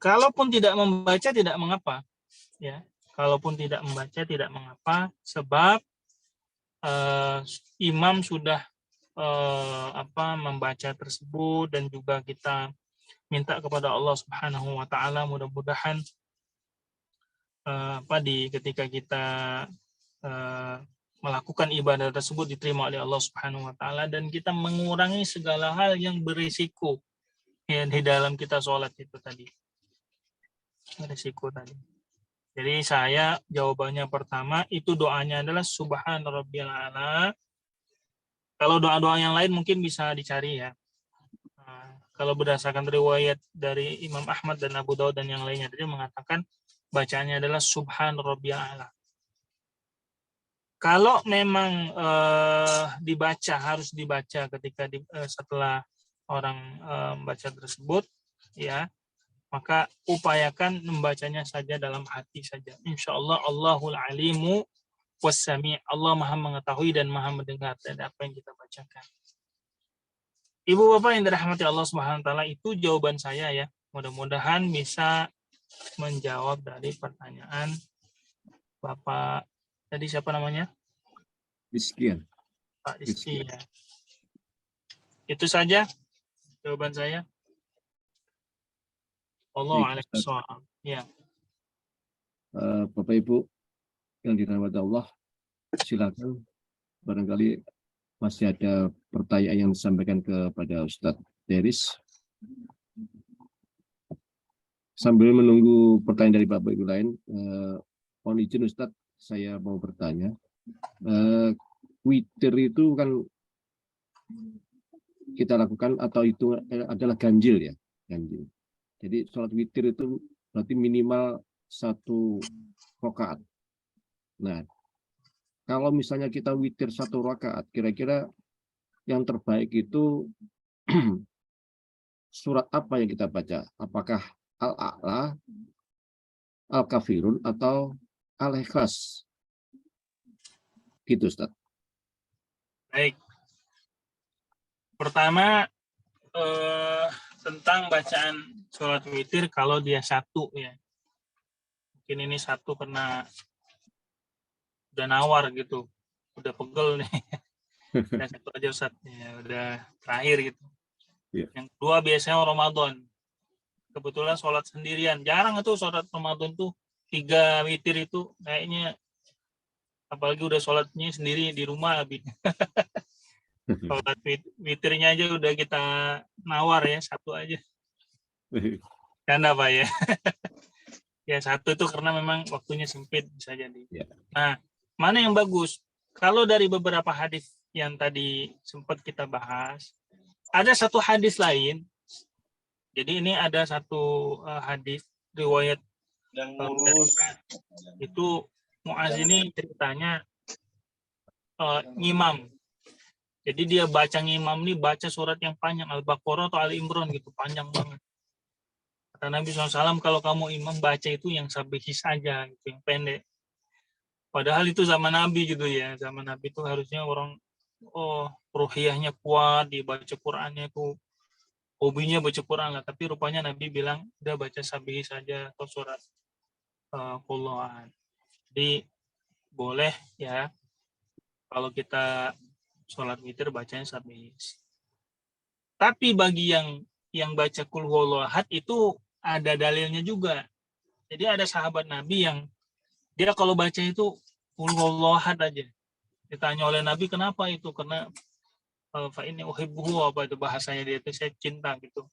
Kalaupun tidak membaca tidak mengapa, ya. Kalaupun tidak membaca tidak mengapa, sebab imam sudah membaca tersebut, dan juga kita minta kepada Allah Subhanahu wa taala mudah-mudahan ketika kita melakukan ibadah tersebut diterima oleh Allah Subhanahu wa taala, dan kita mengurangi segala hal yang berisiko, ya, di dalam kita sholat itu tadi. Risiko tadi. Jadi saya jawabannya pertama itu doanya adalah Subhana rabbiyal a'la. Kalau doa-doa yang lain mungkin bisa dicari, ya. Kalau berdasarkan riwayat dari Imam Ahmad dan Abu Daud dan yang lainnya tadi mengatakan bacaannya adalah Subhana rabbiyal a'la. Kalau memang harus dibaca ketika setelah orang membaca tersebut, ya, maka upayakan membacanya saja dalam hati saja. Insya Allah Allahul alimu wassami'. Allah maha mengetahui dan maha mendengar dari apa yang kita bacakan. Ibu Bapak yang dirahmati Allah Subhanahu wa taala, itu jawaban saya, ya. Mudah-mudahan bisa menjawab dari pertanyaan Bapak tadi, siapa namanya? Rizky. Pak Rizky, ya. Itu saja jawaban saya. Allah a'lam. Ya. Bapak Ibu yang dirahmati Allah, silakan, barangkali masih ada pertanyaan yang disampaikan kepada Ustadz Deris. Sambil menunggu pertanyaan dari Bapak Ibu lain, mohon izin Ustadz, saya mau bertanya. Witir itu kan kita lakukan atau itu adalah ganjil, ya, ganjil. Jadi sholat witir itu berarti minimal 1 rakaat. Nah, kalau misalnya kita witir 1 rakaat, kira-kira yang terbaik itu surat apa yang kita baca? Apakah Al-A'la, Al-Kafirun, atau Al-Ikhlas? Gitu, Ustaz. Baik. Pertama, tentang bacaan sholat witir kalau dia 1, ya. Mungkin ini 1 karena udah nawar gitu, udah pegel nih. Dan 1 aja Ustaz, ya, udah terakhir gitu. Yeah. Yang kedua biasanya Ramadan. Kebetulan sholat sendirian, jarang itu sholat Ramadan tuh 3 witir itu kayaknya, apalagi udah sholatnya sendiri di rumah habis. Sholat witirnya aja udah kita nawar, ya, 1 aja. Karena apa, ya? Ya 1 itu karena memang waktunya sempit, bisa jadi. Yeah. Nah, mana yang bagus? Kalau dari beberapa hadis yang tadi sempat kita bahas, ada 1 hadis lain. Jadi ini ada 1 hadis riwayat itu Muaz ini ceritanya ngimam. Jadi dia baca ngimam nih, baca surat yang panjang, Al-Baqarah atau Ali Imran gitu, panjang banget. Kata Nabi SAW, kalau kamu imam baca itu yang sabihis aja, gitu, yang pendek. Padahal itu zaman Nabi gitu, ya. Zaman Nabi itu harusnya orang ruhiyahnya kuat, dibaca Qur'annya itu hobinya baca Quran lah. Tapi rupanya Nabi bilang udah baca sabihis saja atau surat qul huwallahu ahad. Jadi boleh ya kalau kita sholat witir bacanya sabihis. Tapi bagi yang baca qul huwallahu ahad itu ada dalilnya juga. Jadi ada sahabat Nabi yang dia kalau baca itu qul huwallahu ahad aja. Ditanya oleh Nabi kenapa itu? Karena fa inni uhibbuhu, apa itu bahasanya dia itu, saya cinta gitu.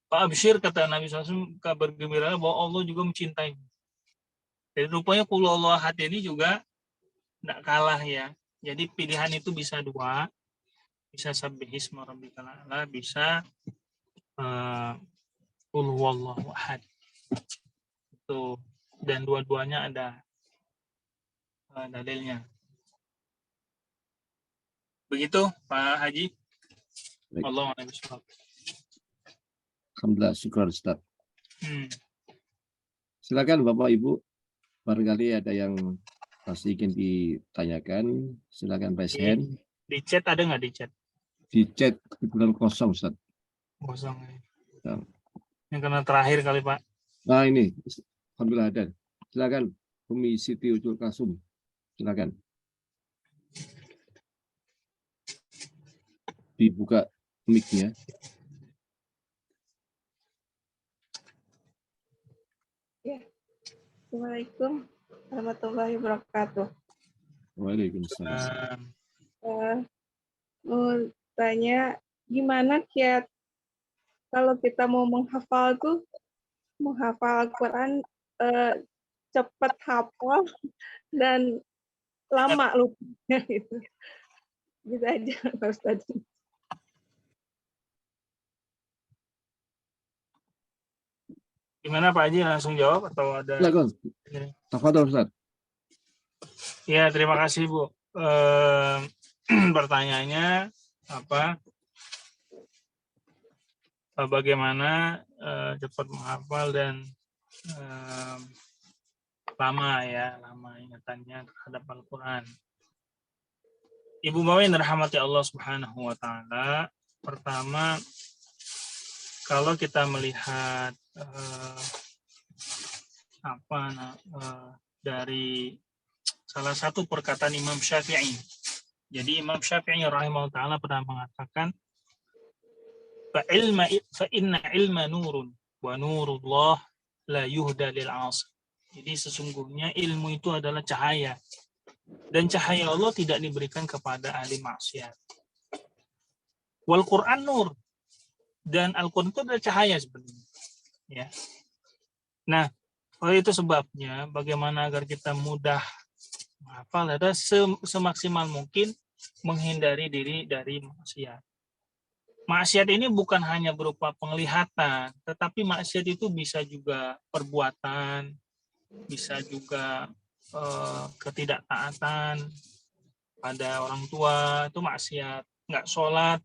Pak Absyir, kata Nabi SAW, kabar gembira bahwa Allah juga mencintai. Jadi rupanya qul huwallahu ahad ini juga tidak kalah ya. Jadi pilihan itu bisa dua, bisa sabbihisma rabbikal a'la, bisa qul huwallahu ahad. Itu, dan dua-duanya ada dalilnya. Begitu Pak Haji. Baik. Wallahu a'lam bishawab. Alhamdulillah, syukur Ustaz. Hmm. Silakan Bapak Ibu, barangkali ada yang masih ingin ditanyakan, silakan raise hand. Di chat ada nggak di chat? Di chat kebetulan kosong Ustaz. Kosong. Ya. Yang karena terakhir kali Pak. Nah ini, alhamdulillah ada. Silakan Umi Siti Ujul Kasum, silakan. Dibuka mic-nya. Assalamualaikum warahmatullahi wabarakatuh. Waalaikumsalam. Mau tanya gimana kiat kalau kita mau menghafal Al-Quran cepat hafal dan lama lupanya gitu. Gitu aja Pak Ustadz. Gimana Pak Haji, langsung jawab atau ada? Silakan. Tafadhol Ustaz. Ya, terima kasih Bu. Pertanyaannya apa? Bagaimana cepat menghafal dan lama ingatannya terhadap Al-Quran. Ibu Bapak yang dirahmati Allah Subhanahu wa Ta'ala, pertama, kalau kita melihat dari salah satu perkataan Imam Syafi'i. Jadi Imam Syafi'i rahimahullah ta'ala pernah mengatakan, fa inna ilma nurun wa nurullah la yuhda lil 'asi. Jadi sesungguhnya ilmu itu adalah cahaya, dan cahaya Allah tidak diberikan kepada ahli maksiat. Wal Quran nur, dan Al-Quran itu adalah cahaya sebenarnya. Ya. Nah, oleh itu sebabnya bagaimana agar kita mudah menghafal adalah semaksimal mungkin menghindari diri dari maksiat. Maksiat ini bukan hanya berupa penglihatan, tetapi maksiat itu bisa juga perbuatan, bisa juga ketidaktaatan pada orang tua, itu maksiat. Nggak sholat,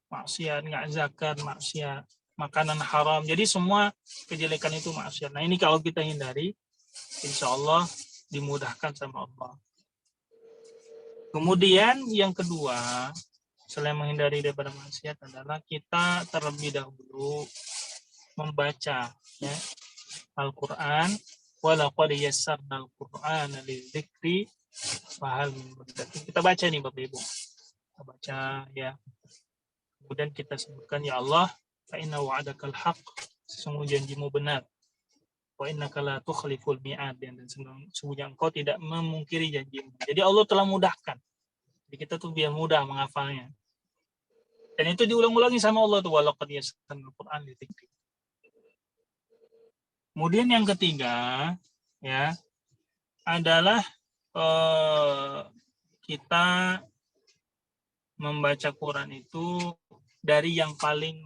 maksiat. Nggak zakat, maksiat. Makanan haram. Jadi semua kejelekan itu maksiat. Nah ini kalau kita hindari, insya Allah dimudahkan sama Allah. Kemudian yang kedua, selain menghindari daripada maksiat adalah kita terlebih dahulu membaca ya, Al-Quran. Walaqad yassarna al-Qur'ana lidzikri fahal min muddakir. Kita baca nih Bapak Ibu. Kita baca ya. Kemudian kita sebutkan, ya Allah, fa inna wa'adakal haq, sesungguhnya janjimu benar. Wa innaka la tukhliful mi'ad, dan sesungguhnya engkau tidak memungkiri janjimu. Jadi Allah telah mudahkan. Jadi kita tuh biar mudah menghafalnya. Dan itu diulang-ulangi sama Allah tuh, walaqad yassarna al-Qur'ana lidzikri. Kemudian yang ketiga ya adalah kita membaca Quran itu dari yang paling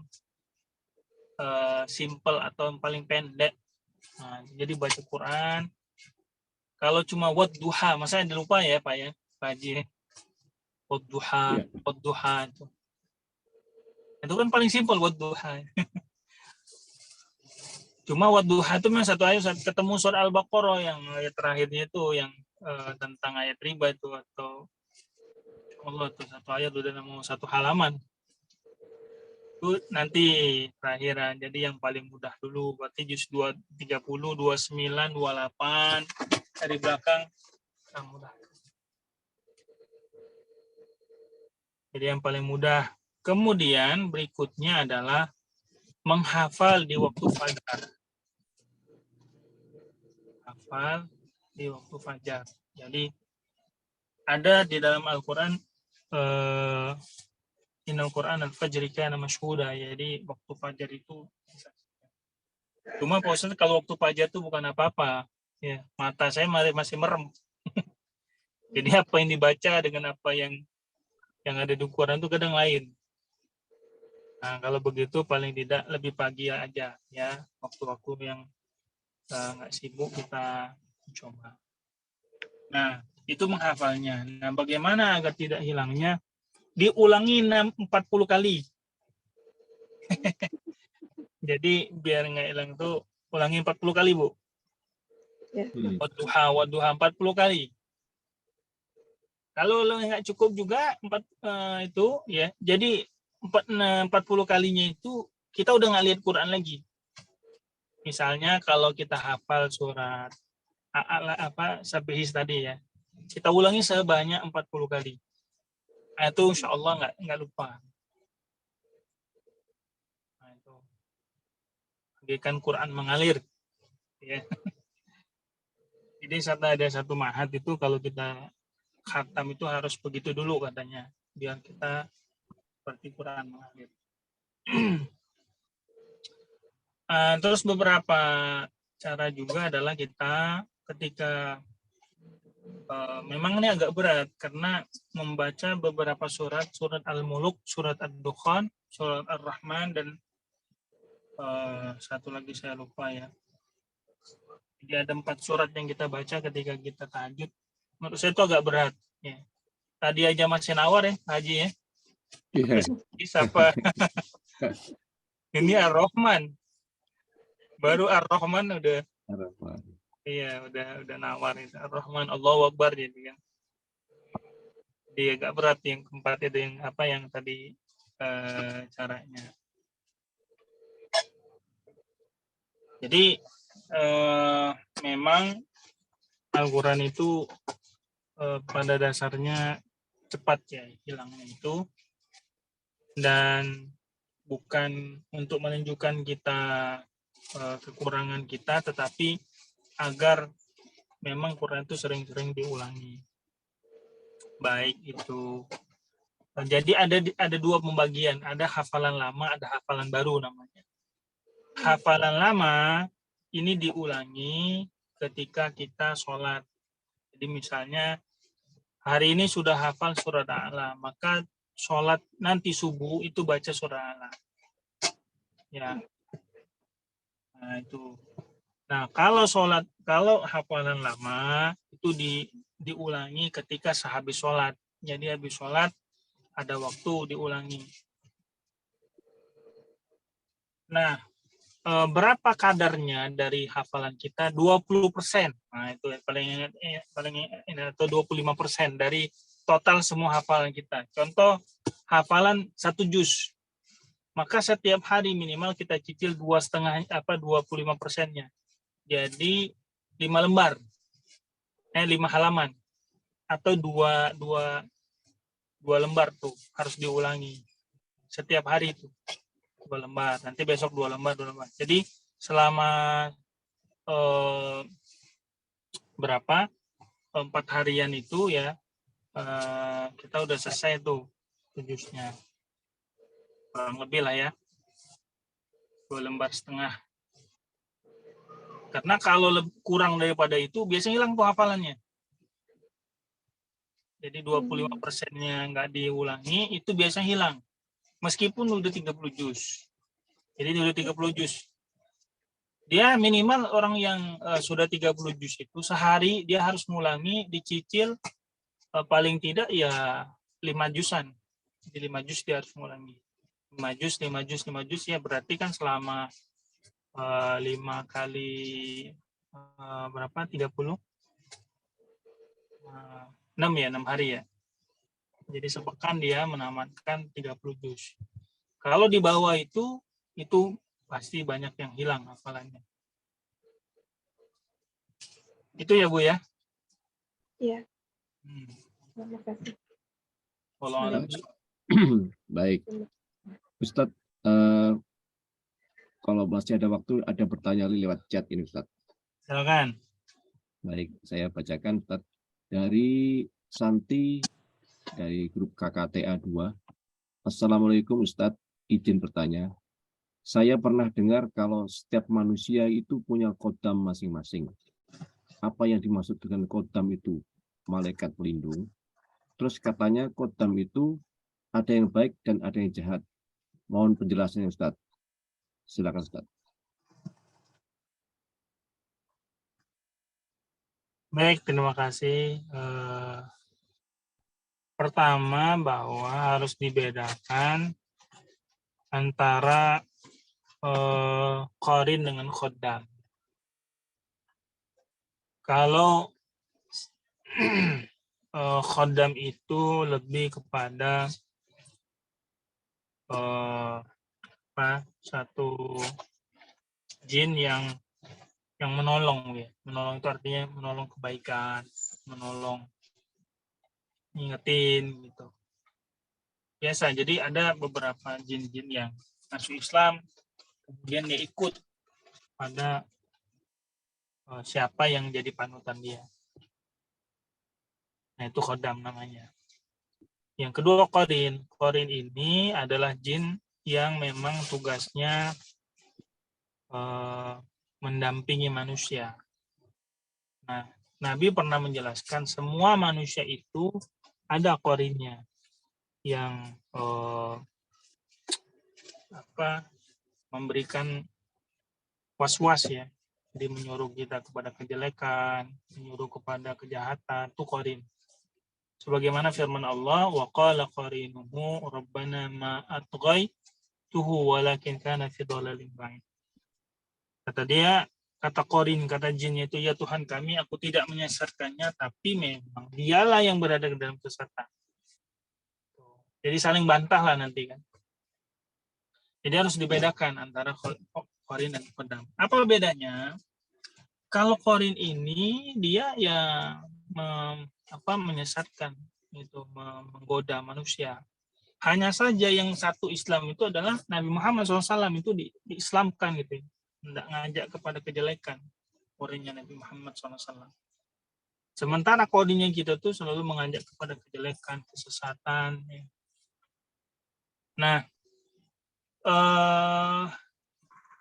simple atau yang paling pendek. Nah, jadi baca Quran kalau cuma wadduha, masa lupa ya Pak ya, Pak Haji. Wadduha itu kan paling simple wadduha. Cuma wadduha itu memang satu ayat, saat ketemu surah Al-Baqarah yang ayat terakhirnya itu yang tentang ayat riba itu, atau Allah tuh satu ayat udah mau satu halaman. Itu nanti terakhiran. Jadi yang paling mudah dulu. Berarti juz 30, 29, 28 dari belakang yang mudah. Jadi yang paling mudah. Kemudian berikutnya adalah menghafal di waktu fajar. Hafal di waktu fajar. Jadi ada di dalam Al-Quran Innal Quran al-fajri kana mashhuda. Jadi waktu fajar itu cuma Pak Ustadz kalau waktu fajar itu bukan apa-apa. Ya, mata saya masih merem. Jadi apa yang dibaca dengan apa yang ada di Quran itu kadang lain. Nah, kalau begitu paling tidak lebih pagi aja ya, waktu-waktu yang nggak sibuk kita coba. Nah, itu menghafalnya. Nah, bagaimana agar tidak hilangnya? Diulangi 40 kali. Jadi biar nggak hilang tuh ulangi 40 kali, Bu. Ya. Wadduha 40 kali. Kalau lo nggak cukup juga itu ya. Jadi 40 kalinya itu kita udah nggak lihat Quran lagi. Misalnya kalau kita hafal surat Sabihis tadi ya, kita ulangi sebanyak 40 kali. Nah, itu insya Allah nggak lupa. Nah, itu bagaikan Quran mengalir. Ya. Jadi ada satu mahat itu kalau kita khatam itu harus begitu dulu katanya, biar kita seperti Quran mengalir. Terus beberapa cara juga adalah kita ketika memang ini agak berat karena membaca beberapa surat Al-Muluk, surat Ad-Dukhan, surat Ar-Rahman, dan satu lagi saya lupa ya. Jadi ada 4 surat yang kita baca ketika kita tahajud. Menurut saya itu agak berat. Ya. Tadi aja masih nawar ya, Haji ya. Iya. Siapa? Ini Ar-Rahman. Baru Ar-Rahman udah. Harapan. Iya, udah nawar itu. Ar-Rahman, Allahu Akbar jadi kan. Jadi agak berat yang keempat itu yang apa yang tadi caranya. Jadi memang Al-Quran itu pada dasarnya cepat ya hilangnya itu, dan bukan untuk menunjukkan kita kekurangan kita, tetapi agar memang Quran itu sering-sering diulangi. Baik itu. Jadi ada 2 pembagian, ada hafalan lama, ada hafalan baru namanya. Hafalan lama ini diulangi ketika kita sholat. Jadi misalnya hari ini sudah hafal surat A'la, maka sholat nanti subuh itu baca surat A'la. Ya. Nah itu. Nah kalau hafalan lama itu diulangi ketika sehabis sholat. Jadi habis sholat ada waktu diulangi. Nah, berapa kadarnya dari hafalan kita? 20%. Nah, itu paling atau 25% dari total semua hafalan kita. Contoh hafalan 1 juz. Maka setiap hari minimal kita cicil 25%-nya. Jadi 5 lembar. 5 halaman atau 2 lembar tuh harus diulangi setiap hari itu. 2 lembar, nanti besok 2 lembar. Jadi selama berapa 4 harian itu ya kita udah selesai tuh juznya, kurang lebih lah ya 2,5 lembar. Karena kalau kurang daripada itu biasanya hilang tuh hafalannya. Jadi 25%-nya nggak diulangi itu biasanya hilang. Meskipun udah 30 juz. Jadi udah 30 juz. Dia minimal orang yang sudah 30 juz itu sehari dia harus ngulangi dicicil paling tidak ya 5 juzan. Jadi 5 juz dia harus ngulangi. 5 juz ya berarti kan selama 5 kali berapa? 30? 6 ya, 6 hari ya. Jadi sepekan dia menamatkan 30 juz. Kalau di bawah itu pasti banyak yang hilang hafalannya. Itu ya Bu ya. Iya, Hmm. terima kasih. Walau alam. Baik, Ustadz, kalau masih ada waktu, ada pertanyaan lewat chat ini Ustadz. Silakan. Baik, saya bacakan Ustadz. Dari Santi, dari grup KKTA 2. Assalamualaikum Ustadz, izin bertanya. Saya pernah dengar kalau setiap manusia itu punya kodam masing-masing. Apa yang dimaksud dengan kodam itu? Malaikat pelindung. Terus katanya kodam itu ada yang baik dan ada yang jahat. Mohon penjelasannya Ustadz. Silakan Ustadz. Baik, terima kasih. Pertama, bahwa harus dibedakan antara qarin dengan khoddam. Kalau khoddam itu lebih kepada satu jin yang menolong ya. Menolong itu artinya menolong kebaikan, menolong ngingetin gitu. Biasa, jadi ada beberapa jin-jin yang masuk Islam, kemudian dia ikut pada siapa yang jadi panutan dia. Nah, itu khodam namanya. Yang kedua qarin. Qarin ini adalah jin yang memang tugasnya mendampingi manusia. Nah, Nabi pernah menjelaskan semua manusia itu ada qarinnya yang memberikan was-was ya. Jadi menyuruh kita kepada kejelekan, menyuruh kepada kejahatan, itu qarin. Sebagaimana firman Allah, wa qala qarinuhu rabbana ma atghaytuhu walakin kana fi dhalalin ba'id. Kata dia, kata qarin, kata jinnya itu, ya Tuhan kami, aku tidak menyesatkannya, tapi memang dialah yang berada dalam kesesatan. Jadi saling bantah lah nanti kan. Jadi harus dibedakan antara qarin dan khodam. Apa bedanya? Kalau qarin ini dia yang menyesatkan, itu menggoda manusia. Hanya saja yang satu Islam itu adalah Nabi Muhammad SAW itu diislamkan gitu, tidak ngajak kepada kejelekan. Qarinnya Nabi Muhammad SAW. Sementara qarinnya kita tuh selalu mengajak kepada kejelekan, kesesatan. Ya. Nah,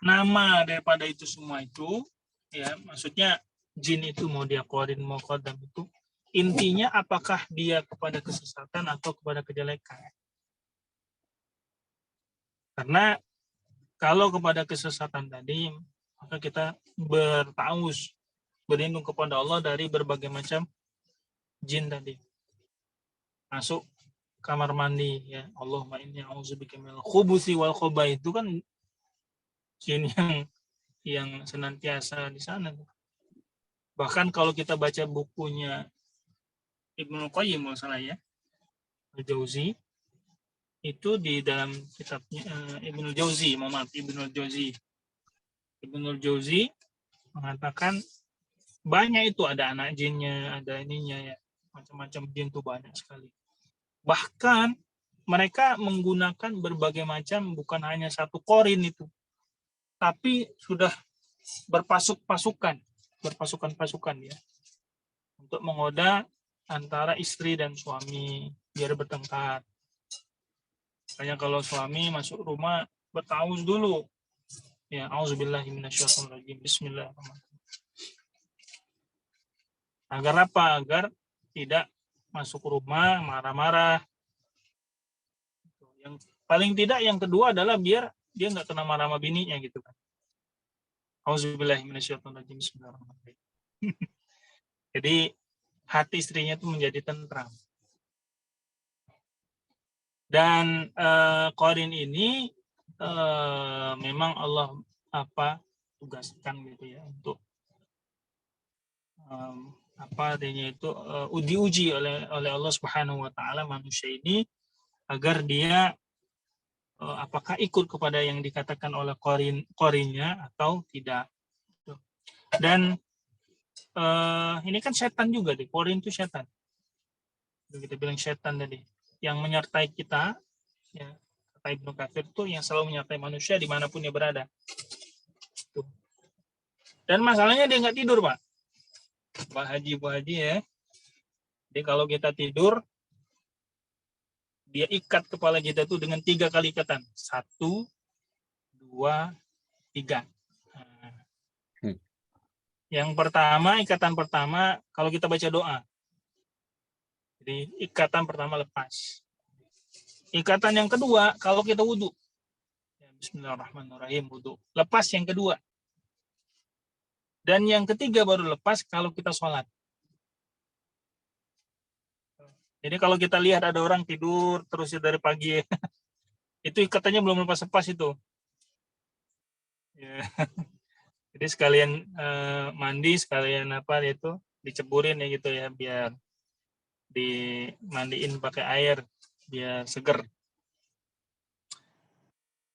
nama daripada itu semua itu, ya maksudnya jin itu mau dia qarin mau khodam itu intinya apakah dia kepada kesesatan atau kepada kejelekan. Karena kalau kepada kesesatan tadi maka kita bertaus berlindung kepada Allah dari berbagai macam jin tadi. Masuk kamar mandi ya, Allahumma inni a'udzubika minal khubuthi wal khaba'ith, itu kan jin yang senantiasa di sana. Bahkan kalau kita baca bukunya Ibnu Qayyim masalah ya, Al-Jauzi, itu di dalam kitabnya Ibnu Jauzi mengatakan banyak itu, ada anak jinnya, ada ininya ya, macam-macam jin tuh banyak sekali. Bahkan mereka menggunakan berbagai macam, bukan hanya satu qarin itu, tapi sudah berpasukan ya, untuk menggoda antara istri dan suami biar bertengkar. Makanya kalau suami masuk rumah bertauz dulu. Ya, auzubillahi minasyaitonirrajim. Bismillahirrahmanirrahim. Agar apa? Agar tidak masuk rumah marah-marah. Yang paling tidak yang kedua adalah biar dia nggak kena marah sama bininya gitu kan. Auzubillahi minasyaitonirrajim. Bismillahirrahmanirrahim. Jadi hati istrinya itu menjadi tentram. Dan qarin ini memang Allah tugaskan gitu ya untuk artinya itu diuji oleh Allah Subhanahu wa taala manusia ini agar dia apakah ikut kepada yang dikatakan oleh korinnya atau tidak. Dan ini kan setan juga, di korin itu setan. Kita bilang setan tadi yang menyertai kita, ya, kata Ibnu Katsir itu yang selalu menyertai manusia dimanapun dia berada. Tuh. Dan masalahnya dia nggak tidur, Pak. Bu Haji ya. Jadi kalau kita tidur, dia ikat kepala kita tuh dengan 3 kali ikatan. 1, 2, 3. Nah, yang pertama, ikatan pertama, kalau kita baca doa. Jadi ikatan pertama lepas. Ikatan yang kedua, kalau kita wudhu. Ya, bismillahirrahmanirrahim, wudhu. Lepas yang kedua. Dan yang ketiga baru lepas kalau kita sholat. Jadi kalau kita lihat ada orang tidur terus dari pagi, itu ikatannya belum lepas-lepas itu. Ya. Jadi sekalian mandi, sekalian apa itu diceburin ya gitu ya, biar dimandiin pakai air biar seger.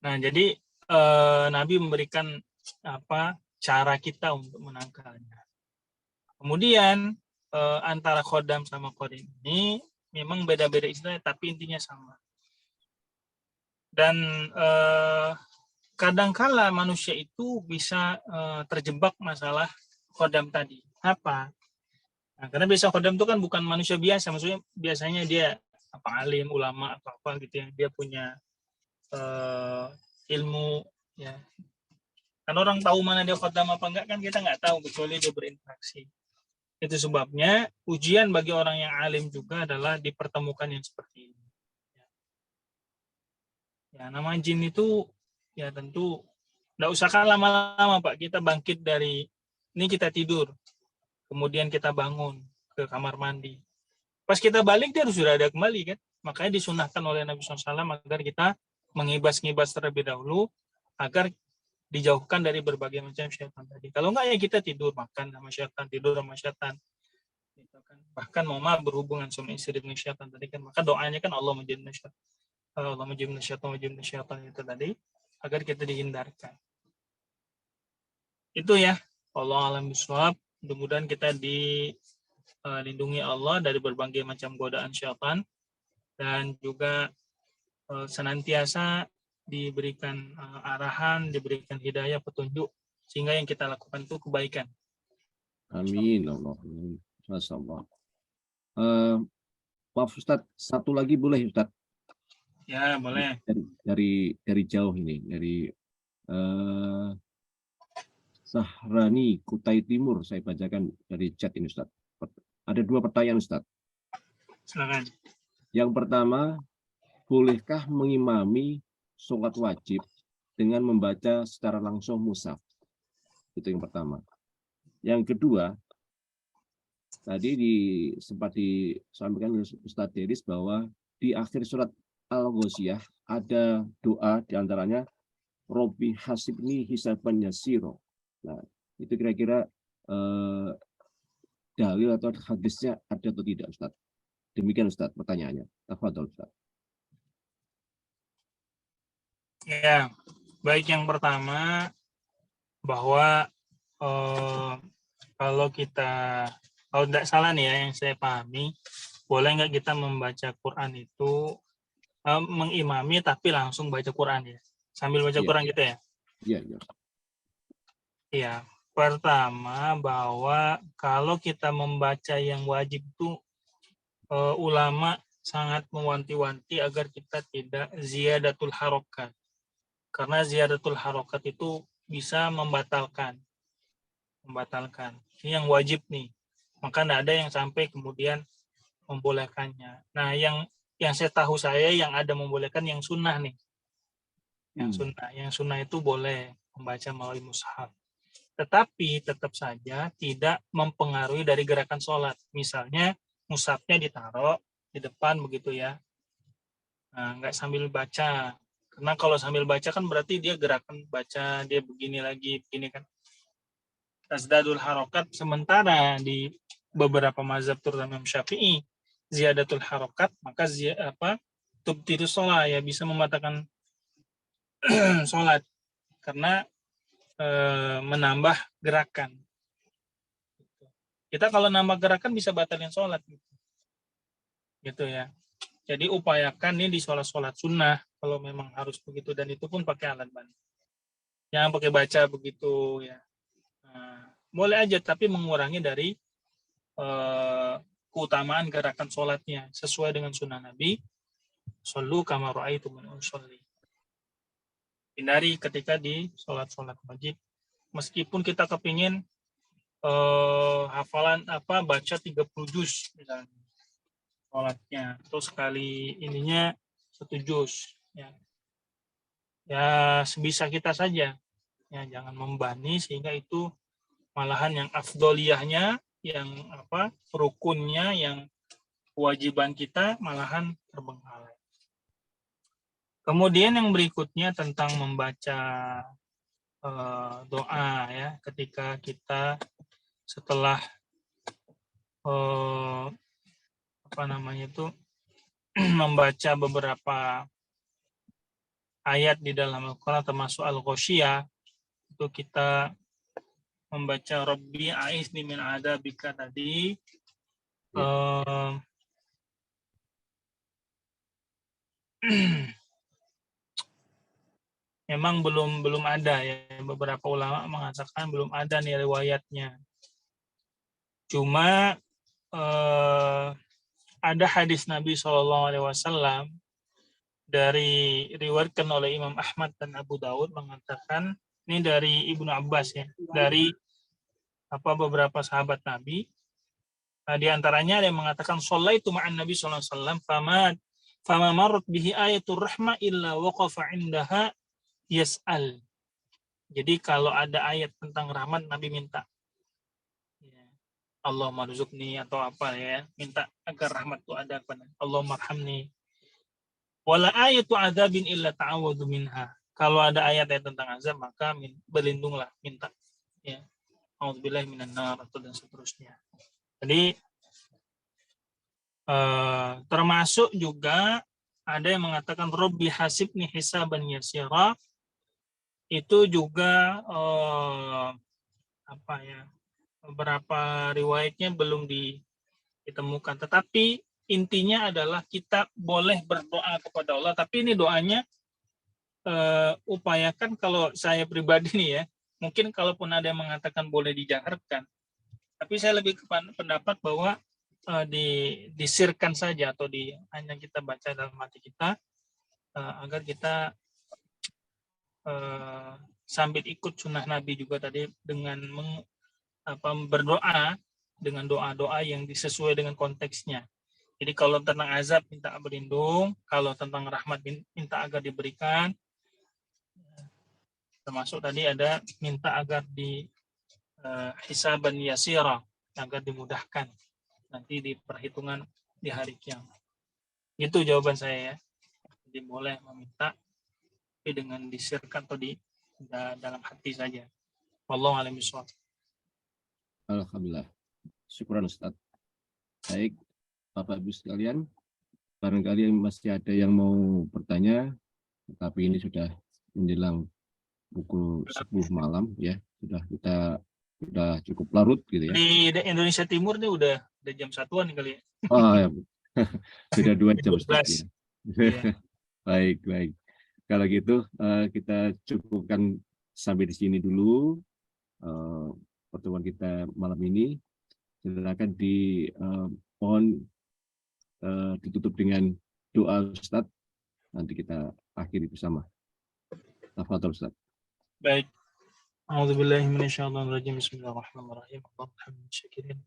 Nah jadi Nabi memberikan apa cara kita untuk menangkalnya. Kemudian antara khodam sama korin ini memang beda-beda istilah, tapi intinya sama. Dan kadangkala manusia itu bisa terjebak masalah khodam tadi. Apa? Nah, karena biasa khodam itu kan bukan manusia biasa, maksudnya biasanya dia apa alim, ulama atau apa gitu yang dia punya ilmu ya. Kan orang tahu mana dia khodam apa enggak kan kita nggak tahu kecuali dia berinteraksi. Itu sebabnya ujian bagi orang yang alim juga adalah dipertemukan yang seperti ini. Ya, nama jin itu ya tentu nggak usahkan lama-lama Pak. Kita bangkit dari ini kita tidur, kemudian kita bangun ke kamar mandi. Pas kita balik dia sudah ada kembali kan. Makanya disunahkan oleh Nabi SAW agar kita mengibas-ngibas terlebih dahulu agar dijauhkan dari berbagai macam syaitan tadi. Kalau enggak ya kita tidur makan sama syaitan, tidur sama syaitan. Gitu kan. Bahkan mama berhubungan sama istri dengan syaitan tadi kan. Maka doanya kan Allah menjadi syaitan. Allah menjadi syaitan itu tadi agar kita dihindarkan. Itu ya. Allah alam bisawab. Mudah-mudahan kita dilindungi Allah dari berbagai macam godaan syaitan dan juga senantiasa diberikan arahan, diberikan hidayah, petunjuk, sehingga yang kita lakukan itu kebaikan. Amin. Allah. Masya Allah. Maaf Ustadz, satu lagi boleh Ustadz? Ya, boleh. Dari jauh ini, dari Sahrani, Kutai Timur, saya bacakan dari chat ini Ustadz. Ada 2 pertanyaan Ustadz. Silakan. Yang pertama, bolehkah mengimami sholat wajib dengan membaca secara langsung mushaf? Itu yang pertama. Yang kedua, tadi sempat disampaikan oleh Ustadz Deris bahwa di akhir surat Al-Ghasyiyah ada doa diantaranya Robbi hasibni hisaban yasiro. Nah, itu kira-kira dalil atau hadisnya ada atau tidak Ustadz? Demikian Ustadz pertanyaannya. Tafadhol Ustadz. Ya, baik yang pertama bahwa kalau tidak salah nih ya yang saya pahami, boleh nggak kita membaca Quran itu mengimami tapi langsung baca Quran ya, sambil baca Quran gitu ya? Iya. Iya, pertama bahwa kalau kita membaca yang wajib itu ulama sangat mewanti-wanti agar kita tidak ziyadatul harokat. Karena ziyadatul harokat itu bisa membatalkan. Ini yang wajib nih. Maka tidak ada yang sampai kemudian membolehkannya. Nah, yang saya tahu yang ada membolehkan yang sunnah nih. Yang sunnah itu boleh membaca melalui mushaf. Tetapi tetap saja tidak mempengaruhi dari gerakan sholat. Misalnya mushafnya ditaruh di depan begitu ya. Nah, nggak sambil baca. Karena kalau sambil baca kan berarti dia gerakan baca, dia begini lagi, begini kan. Tazdadul harokat, sementara di beberapa mazhab terutama Syafi'i, ziyadatul harokat, maka tubtilu sholat ya bisa membatalkan sholat karena menambah gerakan. Kita kalau nambah gerakan bisa batalin sholat gitu ya. Jadi upayakan nih di sholat sunnah kalau memang harus begitu, dan itu pun pakai alat bantu. Jangan pakai baca begitu ya. Nah, boleh aja tapi mengurangi dari keutamaan gerakan sholatnya sesuai dengan sunnah Nabi. Shollu kama ra'aitumuni usolli. Hindari ketika di sholat wajib. Meskipun kita kepingin hafalan baca 30 juz misalnya sholatnya, terus sekali ininya 1 juz ya sebisa kita saja ya, jangan membani sehingga itu malahan yang afdoliyahnya, yang rukunnya, yang kewajiban kita malahan terbengkalai. Kemudian yang berikutnya tentang membaca doa ya, ketika kita setelah membaca beberapa ayat di dalam Al-Quran termasuk Al-Ghasyiyah, itu kita membaca Rabbi a'idzni min adzabika tadi. Memang belum ada ya, beberapa ulama mengatakan belum ada nih riwayatnya. Cuma ada hadis Nabi SAW diriwayatkan oleh Imam Ahmad dan Abu Daud mengatakan, ini dari Ibnu Abbas ya, dari beberapa sahabat Nabi. Nah, di antaranya ada yang mengatakan shallaitu ma'an Nabi sallallahu alaihi wasallam fama marrat bihi ayatul rahmah illa waqafa indaha yas'al. Jadi kalau ada ayat tentang rahmat, Nabi minta Allah marzuqni atau apa ya, minta agar rahmat itu ada kepada Allah marhamni. Wala ayatu adzabin illa ta'awudzu minha. Kalau ada ayat-ayat tentang azab maka berlindunglah, minta ya. A'udzubillahi minan nar dan seterusnya. Jadi termasuk juga ada yang mengatakan Rabbi hasibni hisaban yasira. Itu juga beberapa riwayatnya belum ditemukan, tetapi intinya adalah kita boleh berdoa kepada Allah, tapi ini doanya upayakan, kalau saya pribadi nih ya, mungkin kalaupun ada yang mengatakan boleh dijaharkan, tapi saya lebih kepada pendapat bahwa disirkan saja atau hanya kita baca dalam hati kita agar kita sambil ikut sunnah Nabi juga tadi dengan berdoa dengan doa-doa yang sesuai dengan konteksnya. Jadi kalau tentang azab minta berlindung, kalau tentang rahmat minta agar diberikan. Termasuk tadi ada minta agar di hisaban yasira, agar dimudahkan nanti di perhitungan di hari kiamat. Itu jawaban saya ya. Jadi boleh meminta tapi dengan disirkan atau di dalam hati saja. Wallahu a'lam bishawab. Alhamdulillah. Syukran Ustaz. Baik, Bapak Ibu sekalian, barangkali masih ada yang mau bertanya, tapi ini sudah menjelang pukul 10 malam ya, sudah cukup larut gitu ya. Di Indonesia Timur nih udah jam 1-an kali ya. Oh ya. Sudah 2 jam Ustaz, ya. Ya. Baik. Kalau gitu kita cukupkan sampai di sini dulu pertemuan kita malam ini. Silakan mohon ditutup dengan doa Ustaz. Nanti kita akhiri bersama. Tafadhol Ustaz. Baik. A'udzubillahi minasyaitonirrajim. Bismillahirrahmanirrahim. Allahumma syakirin.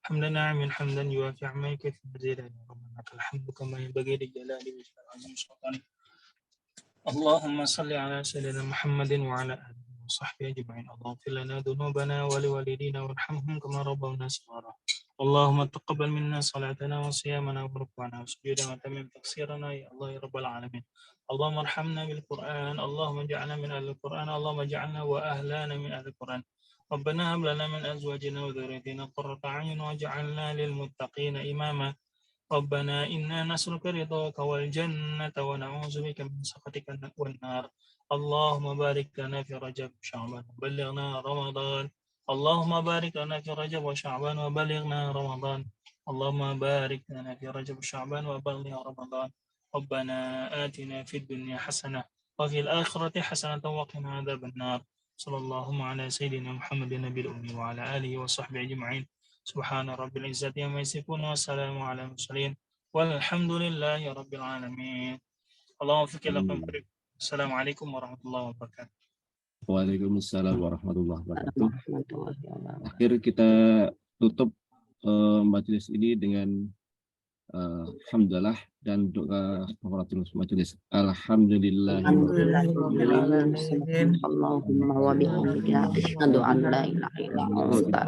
Hamdan na'amin hamdan yuwafi' ma yakfi mazidan. Rabbana lakal hamdu kama yanbaghi li jalali wajhika azim sultanik. Allahumma salli ala sayyidina Muhammadin wa ala alihi wa sahbihi ajma'in. Allahumma ighfir lana dhunubana wa liwalidina warhamhum kama rabbawna shighara. Allahumma taqabbal minna salatana wa siyamana wa ruk'ana wa sujudana wa tamim taqsirana ya Allah ya rabbal alamin. Allahumma arhamna bil Qur'an, Allahumma ja'alna min ahli Qur'an, Allahumma ja'alna wa ahlana min ahli Qur'an. Rabbana hab lana min azwajina wa dhurriyyatina qurrata a'yun waj'alna lil muttaqina imama. Rabbana inna nas'aluka ridhaka wal jannata wa na'udzubika min sakhatika wan nar. اللهم بارك لنا في رجب وشعبان وبلغنا رمضان. اللهم بارك لنا في رجب وشعبان وبلغنا رمضان. اللهم بارك لنا في رجب وشعبان وبلغنا رمضان. ربنا آتنا في الدنيا حسنة وفي الآخرة حسنة وقنا عذاب النار. صلى الله على سيدنا محمد النبي الأمي وعلى آله وصحبه أجمعين. سبحان رب العزة عما يصفون والسلام على المرسلين والحمد لله رب العالمين. اللهم فيك لكم. السلام عليكم ورحمة الله وبركاته. Waalaikumsalam warahmatullahi wabarakatuh. Warahmatullahi wabarakatuh. Akhir kita tutup majelis ini dengan hamdalah dan doa kafaratul majelis. Alhamdulillah. Allahumma wa bihamdika asyhadu an la ilaha illa anta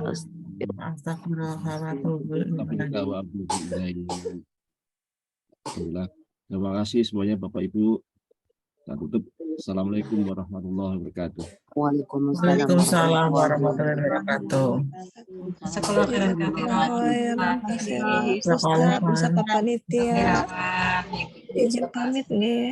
Alhamdulillah. Terima kasih semuanya Bapak Ibu. Kita tutup. Assalamualaikum warahmatullahi wabarakatuh. Waalaikumsalam warahmatullahi wabarakatuh. Sekolah keren Bisa panitia. Izin pamit nih.